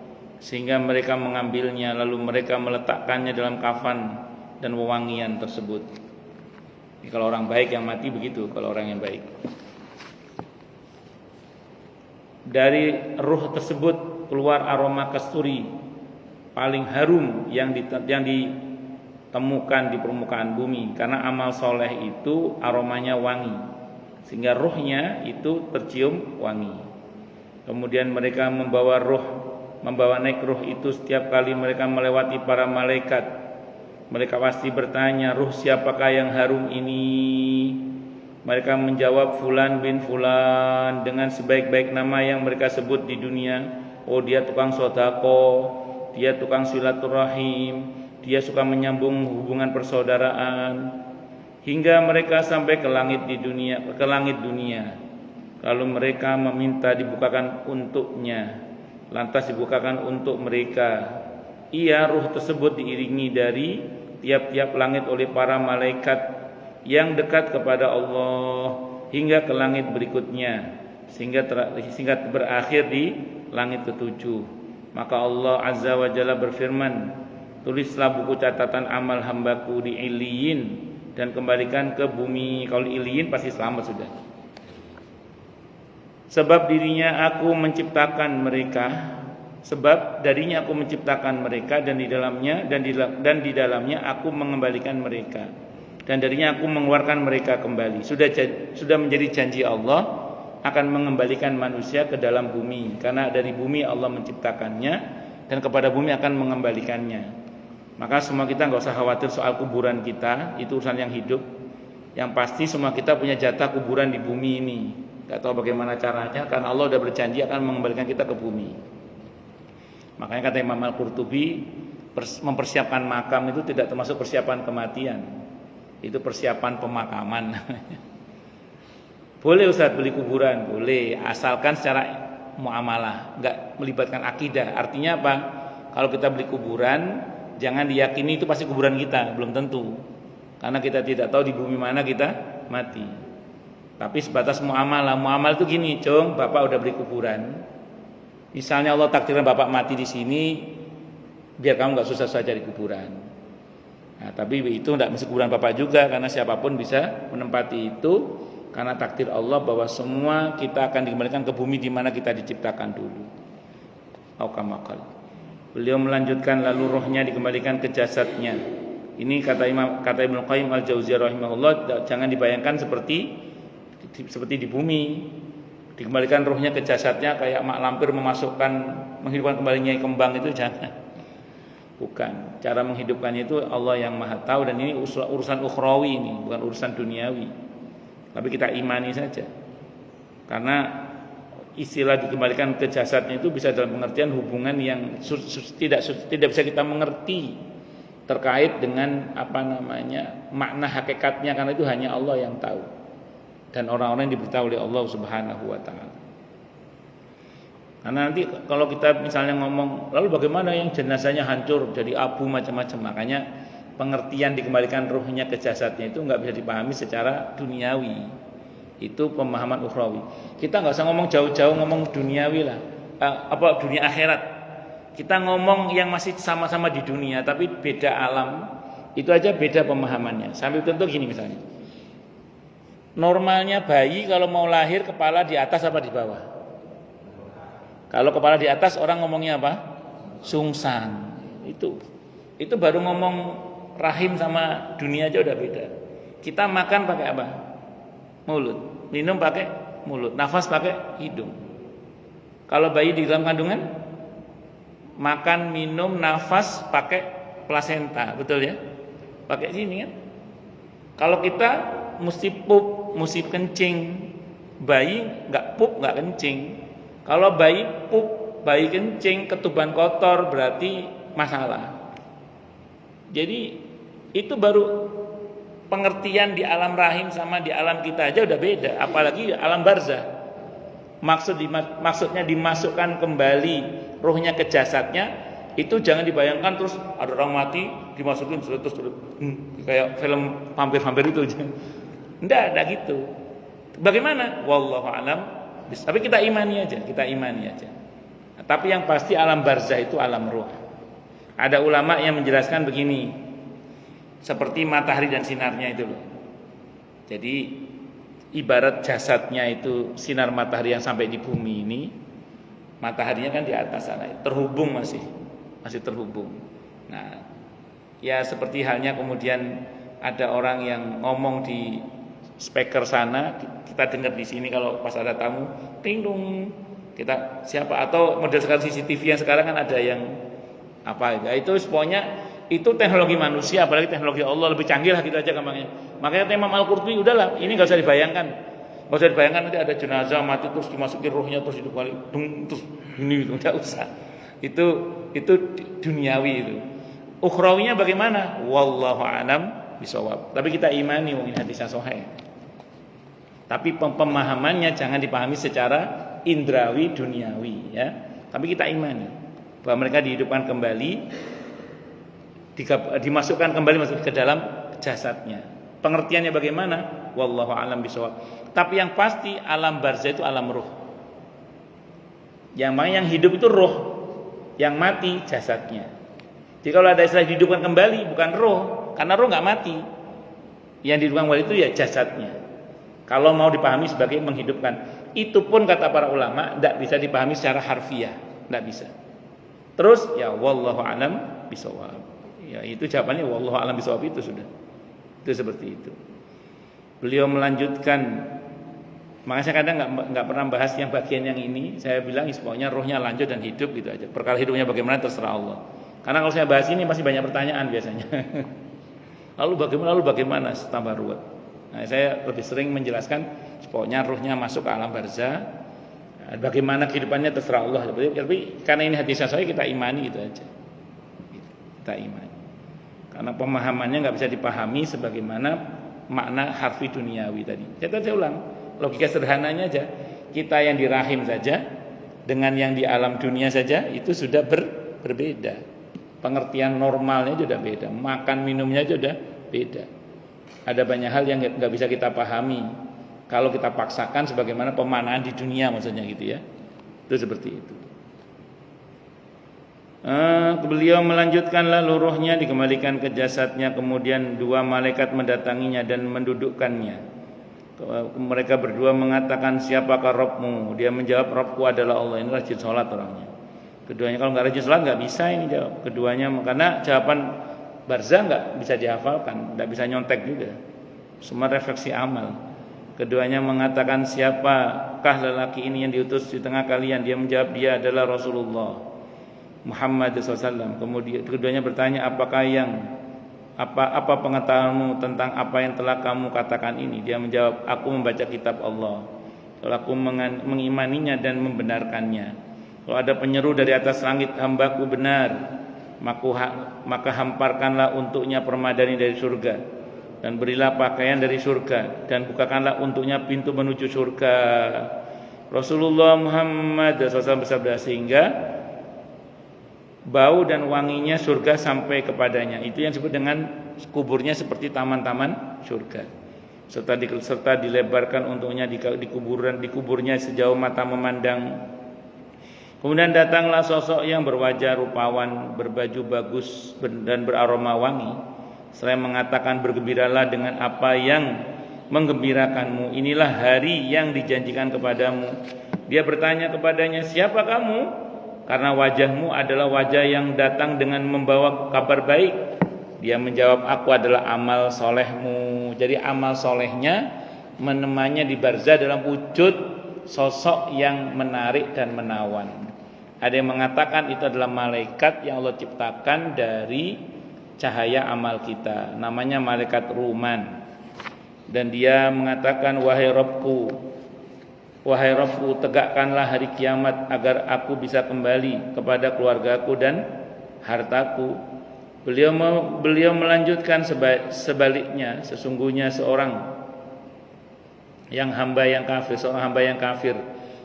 sehingga mereka mengambilnya lalu mereka meletakkannya dalam kafan dan wewangian tersebut. Ini kalau orang baik yang mati begitu, kalau orang yang baik. Dari ruh tersebut keluar aroma kasturi paling harum yang ditemukan di permukaan bumi, karena amal soleh itu aromanya wangi, sehingga ruhnya itu tercium wangi. Kemudian mereka membawa naik ruh itu setiap kali mereka melewati para malaikat. Mereka pasti bertanya, ruh siapakah yang harum ini? Mereka menjawab, Fulan bin Fulan, dengan sebaik-baik nama yang mereka sebut di dunia. Oh, dia tukang sodako, dia tukang silaturahim, dia suka menyambung hubungan persaudaraan. Hingga mereka sampai ke langit dunia. Lalu mereka meminta dibukakan untuknya. Lantas dibukakan untuk mereka. Ia ruh tersebut diiringi dari tiap-tiap langit oleh para malaikat yang dekat kepada Allah hingga ke langit berikutnya, sehingga berakhir di langit ketujuh. Maka Allah Azza wa Jalla berfirman, tulislah buku catatan amal hambaku di Iliyin dan kembalikan ke bumi. Kalau di Iliyin pasti selamat sudah. Sebab darinya aku menciptakan mereka dan di dalamnya aku mengembalikan mereka, dan darinya aku mengeluarkan mereka kembali. Sudah menjadi janji Allah akan mengembalikan manusia ke dalam bumi, karena dari bumi Allah menciptakannya dan kepada bumi akan mengembalikannya. Maka semua kita nggak usah khawatir soal kuburan kita, itu urusan yang hidup. Yang pasti semua kita punya jatah kuburan di bumi ini. Gak tahu bagaimana caranya, karena Allah sudah berjanji akan mengembalikan kita ke bumi. Makanya kata Imam Al-Qurtubi, mempersiapkan makam itu tidak termasuk persiapan kematian, itu persiapan pemakaman. Boleh Ustaz beli kuburan, boleh, asalkan secara muamalah, nggak melibatkan akidah. Artinya apa? Kalau kita beli kuburan, jangan diyakini itu pasti kuburan kita, belum tentu. Karena kita tidak tahu di bumi mana kita mati. Tapi sebatas muamalah. Muamalah itu gini, Cung, Bapak udah beli kuburan. Misalnya Allah takdirkan Bapak mati di sini, biar kamu nggak susah-susah cari kuburan. Nah, tapi itu tidak mesti kuburan Bapak juga, karena siapapun bisa menempati itu, karena takdir Allah bahwa semua kita akan dikembalikan ke bumi di mana kita diciptakan dulu. Aukamakal. Beliau melanjutkan, lalu rohnya dikembalikan ke jasadnya. Ini kata Ibnu Qayyim Al-Jauziyah rahimahullah, jangan dibayangkan seperti di bumi. Dikembalikan ruhnya ke jasadnya kayak mak lampir menghidupkan kembali Nyai Kembang, itu jangan. Bukan. Cara menghidupkannya itu Allah yang Maha tahu, dan ini urusan ukhrawi, ini bukan urusan duniawi. Tapi kita imani saja. Karena istilah dikembalikan ke jasadnya itu bisa dalam pengertian hubungan yang tidak bisa kita mengerti terkait dengan makna hakikatnya, karena itu hanya Allah yang tahu dan orang-orang yang diberitahu oleh Allah Subhanahu wa taala. Karena nanti kalau kita misalnya ngomong, lalu bagaimana yang jenazahnya hancur jadi abu macam-macam, makanya pengertian dikembalikan ruhnya ke jasadnya itu nggak bisa dipahami secara duniawi. Itu pemahaman ukhrawi. Kita nggak usah ngomong jauh-jauh, ngomong duniawi lah, dunia akhirat. Kita ngomong yang masih sama-sama di dunia tapi beda alam, itu aja beda pemahamannya. Sambil contoh gini misalnya, normalnya bayi kalau mau lahir kepala di atas apa di bawah? Kalau kepala di atas orang ngomongnya apa? Sungsang. Itu baru ngomong rahim sama dunia aja udah beda. Kita makan pakai apa? Mulut. Minum pakai mulut. Nafas pakai hidung. Kalau bayi di dalam kandungan, makan, minum, nafas pakai plasenta, betul ya? Pakai sini kan? Kalau kita mesti pup, mesti kencing. Bayi nggak pup, nggak kencing. Kalau bayi pup, bayi kencing, ketuban kotor, berarti masalah. Jadi itu baru pengertian di alam rahim sama di alam kita aja udah beda, apalagi alam barzah. Maksudnya dimasukkan kembali ruhnya ke jasadnya, itu jangan dibayangkan terus ada orang mati dimasukin terus kayak film vampir-vampir itu. Enggak gitu. Bagaimana? Wallahu alam. Tapi kita imani aja. Nah, tapi yang pasti alam barzah itu alam ruh. Ada ulama yang menjelaskan begini, seperti matahari dan sinarnya itu loh. Jadi ibarat jasadnya itu sinar matahari yang sampai di bumi ini, mataharinya kan di atas sana, terhubung masih terhubung. Nah, ya seperti halnya kemudian ada orang yang ngomong di speaker sana, kita dengar di sini kalau pas ada tamu, ting dong, kita siapa, atau model sekarang CCTV yang sekarang kan ada yang apa ya, itu pokoknya itu teknologi manusia, apalagi teknologi Allah lebih canggih lah gitu aja gampangnya. Makanya Imam Al-Qurtubi udahlah, ini enggak usah dibayangkan. Enggak usah dibayangkan nanti ada jenazah mati terus dimasukin ruhnya terus hidup kembali, terus ini itu enggak usah. Itu duniawi itu. Ukhrawinya bagaimana? Wallahu a'lam bishawab. Tapi kita imani mungkin hadisnya sahih. Tapi pemahamannya jangan dipahami secara indrawi duniawi ya. Tapi kita imani bahwa mereka dihidupkan kembali, dimasukkan kembali ke dalam jasadnya. Pengertiannya bagaimana? Wallahu a'lam bishawab. Tapi yang pasti alam barzah itu alam ruh. Yang hidup itu ruh, yang mati jasadnya. Jadi kalau ada istilah dihidupkan kembali bukan ruh, karena ruh nggak mati. Yang dihidupkan kembali itu ya jasadnya. Kalau mau dipahami sebagai menghidupkan, itu pun kata para ulama tidak bisa dipahami secara harfiah, tidak bisa. Terus ya wallahu a'lam bishawab. Ya itu jawabannya wallahu a'lam bishawab itu sudah. Itu seperti itu. Beliau melanjutkan, makanya saya kadang nggak pernah bahas yang bagian yang ini. Saya bilang pokoknya rohnya lanjut dan hidup gitu aja. Perkara hidupnya bagaimana terserah Allah. Karena kalau saya bahas ini masih banyak pertanyaan biasanya. Lalu bagaimana tambah ruwet. Nah, saya lebih sering menjelaskan pokoknya ruhnya masuk ke alam barzah. Bagaimana kehidupannya terserah Allah. Tapi karena ini hadis saya kita imani gitu aja. Kita imani. Karena pemahamannya nggak bisa dipahami sebagaimana makna harfi duniawi tadi. Saya ulang, logika sederhananya aja. Kita yang di rahim saja dengan yang di alam dunia saja itu sudah berbeda. Pengertian normalnya sudah beda. Makan minumnya sudah beda. Ada banyak hal yang nggak bisa kita pahami kalau kita paksakan sebagaimana pemanaan di dunia, maksudnya gitu ya. Itu seperti itu. Beliau melanjutkan, lalu ruhnya dikembalikan ke jasadnya, kemudian dua malaikat mendatanginya dan mendudukkannya. Mereka berdua mengatakan, siapakah Rabbmu? Dia menjawab, Rabbku adalah Allah. Ini rajin sholat orangnya. Keduanya kalau nggak rajin sholat nggak bisa ini jawab. Keduanya karena jawaban barzah nggak bisa dihafalkan, nggak bisa nyontek juga. Semua refleksi amal. Keduanya mengatakan, siapakah lelaki ini yang diutus di tengah kalian? Dia menjawab, dia adalah Rasulullah Muhammad SAW. Kemudian keduanya bertanya, apa pengetahuanmu tentang apa yang telah kamu katakan ini? Dia menjawab, aku membaca kitab Allah, lalu aku mengimaninya dan membenarkannya. Kalau ada penyeru dari atas langit, hambaku benar, maka hamparkanlah untuknya permadani dari surga, dan berilah pakaian dari surga, dan bukakanlah untuknya pintu menuju surga. Rasulullah Muhammad SAW bersabda, sehingga bau dan wanginya surga sampai kepadanya. Itu yang disebut dengan kuburnya seperti taman-taman surga. Serta dilebarkan untuknya di kuburnya sejauh mata memandang. Kemudian datanglah sosok yang berwajah rupawan, berbaju bagus dan beraroma wangi. Selain mengatakan, bergembiralah dengan apa yang menggembirakanmu, inilah hari yang dijanjikan kepadamu. Dia bertanya kepadanya, siapa kamu? Karena wajahmu adalah wajah yang datang dengan membawa kabar baik. Dia menjawab, aku adalah amal solehmu. Jadi amal solehnya menemani di barzah dalam wujud sosok yang menarik dan menawan. Ada yang mengatakan itu adalah malaikat yang Allah ciptakan dari cahaya amal kita, namanya malaikat Ruman. Dan dia mengatakan, wahai Rabbku, tegakkanlah hari kiamat agar aku bisa kembali kepada keluargaku dan hartaku. Beliau melanjutkan, sebaliknya sesungguhnya seorang hamba yang kafir,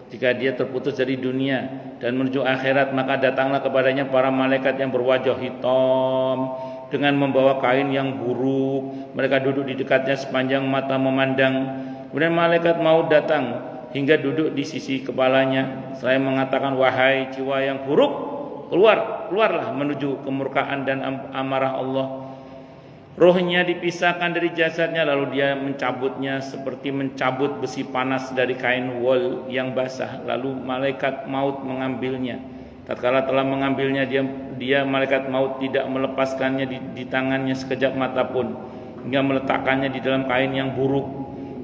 jika dia terputus dari dunia dan menuju akhirat, maka datanglah kepadanya para malaikat yang berwajah hitam dengan membawa kain yang buruk. Mereka duduk di dekatnya sepanjang mata memandang. Kemudian malaikat maut datang hingga duduk di sisi kepalanya. Saya mengatakan, wahai jiwa yang buruk, keluarlah menuju kemurkaan dan amarah Allah. Rohnya dipisahkan dari jasadnya, lalu dia mencabutnya seperti mencabut besi panas dari kain wol yang basah. Lalu malaikat maut mengambilnya. Tatkala telah mengambilnya, dia malaikat maut tidak melepaskannya di tangannya sekejap mata pun, hingga meletakkannya di dalam kain yang buruk.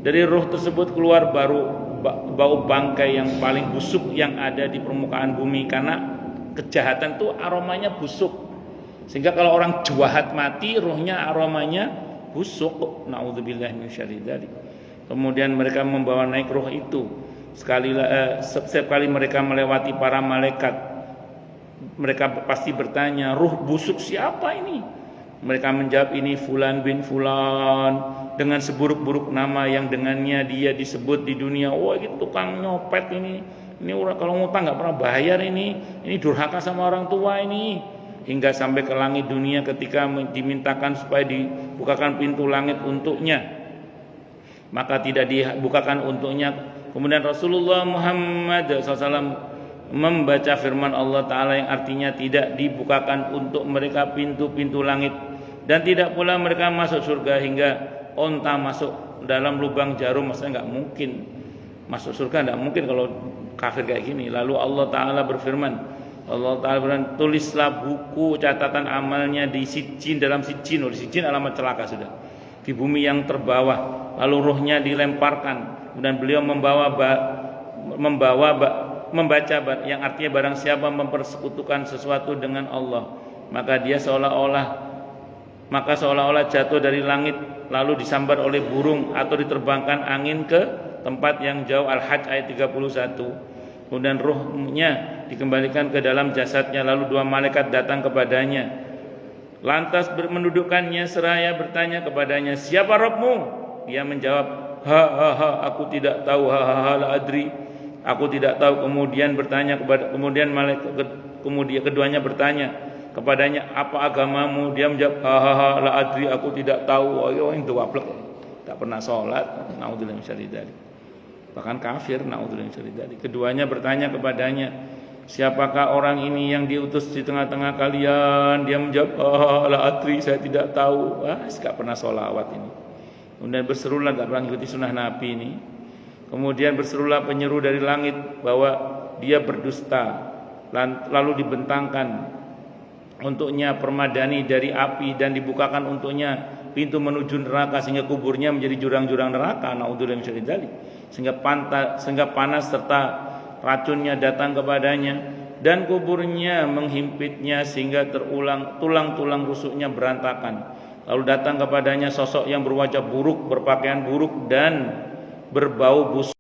Dari roh tersebut keluar bau bangkai yang paling busuk yang ada di permukaan bumi, karena kejahatan itu aromanya busuk. Sehingga kalau orang jahat mati, rohnya aromanya busuk. Na'udzubillahi minasyarri dzalik. Kemudian mereka membawa naik roh itu. Setiap kali mereka melewati para malaikat, mereka pasti bertanya, ruh busuk siapa ini? Mereka menjawab, ini Fulan bin Fulan, dengan seburuk-buruk nama yang dengannya dia disebut di dunia. Wah, ini tukang nyopet ini orang kalau ngutang nggak pernah bayar ini durhaka sama orang tua ini. Hingga sampai ke langit dunia ketika dimintakan supaya dibukakan pintu langit untuknya, maka tidak dibukakan untuknya. Kemudian Rasulullah Muhammad SAW membaca firman Allah Ta'ala yang artinya tidak dibukakan untuk mereka pintu-pintu langit, dan tidak pula mereka masuk surga hingga onta masuk dalam lubang jarum. Maksudnya nggak mungkin masuk surga, nggak mungkin kalau kafir kayak gini. Lalu Allah Ta'ala berfirman, Allah Ta'ala berfirman, tulislah buku catatan amalnya di Sijjin, dalam Sijjin. Di Sijjin alamat celaka sudah, di bumi yang terbawah. Lalu ruhnya dilemparkan, dan beliau membaca yang artinya barang siapa mempersekutukan sesuatu dengan Allah, maka seolah-olah jatuh dari langit lalu disambar oleh burung atau diterbangkan angin ke tempat yang jauh. Al-Hajj ayat 31. Kemudian ruhnya dikembalikan ke dalam jasadnya, lalu dua malaikat datang kepadanya, lantas mendudukkannya seraya bertanya kepadanya, siapa Rabbmu? Dia menjawab, aku tidak tahu, la adri, aku tidak tahu. Kemudian keduanya bertanya kepadanya, apa agamamu? Dia menjawab, la adri, aku tidak tahu. Oh, itu waplek, tak pernah sholat. Naudzubillah min syarri dzalik. Bahkan kafir, naudzubillah min syarri dzalik. Keduanya bertanya kepadanya, siapakah orang ini yang diutus di tengah-tengah kalian? Dia menjawab, la adri, saya tidak tahu. Gak pernah sholawat ini. Kemudian berserulah, gak pernah ikuti sunnah Nabi ini. Kemudian berserulah penyeru dari langit bahwa dia berdusta. Lalu dibentangkan untuknya permadani dari api dan dibukakan untuknya pintu menuju neraka sehingga kuburnya menjadi jurang-jurang neraka. Naudzubillah min syarri dzalik. Sehingga panas serta racunnya datang kepadanya dan kuburnya menghimpitnya sehingga tulang-tulang rusuknya berantakan. Lalu datang kepadanya sosok yang berwajah buruk, berpakaian buruk dan berbau busuk.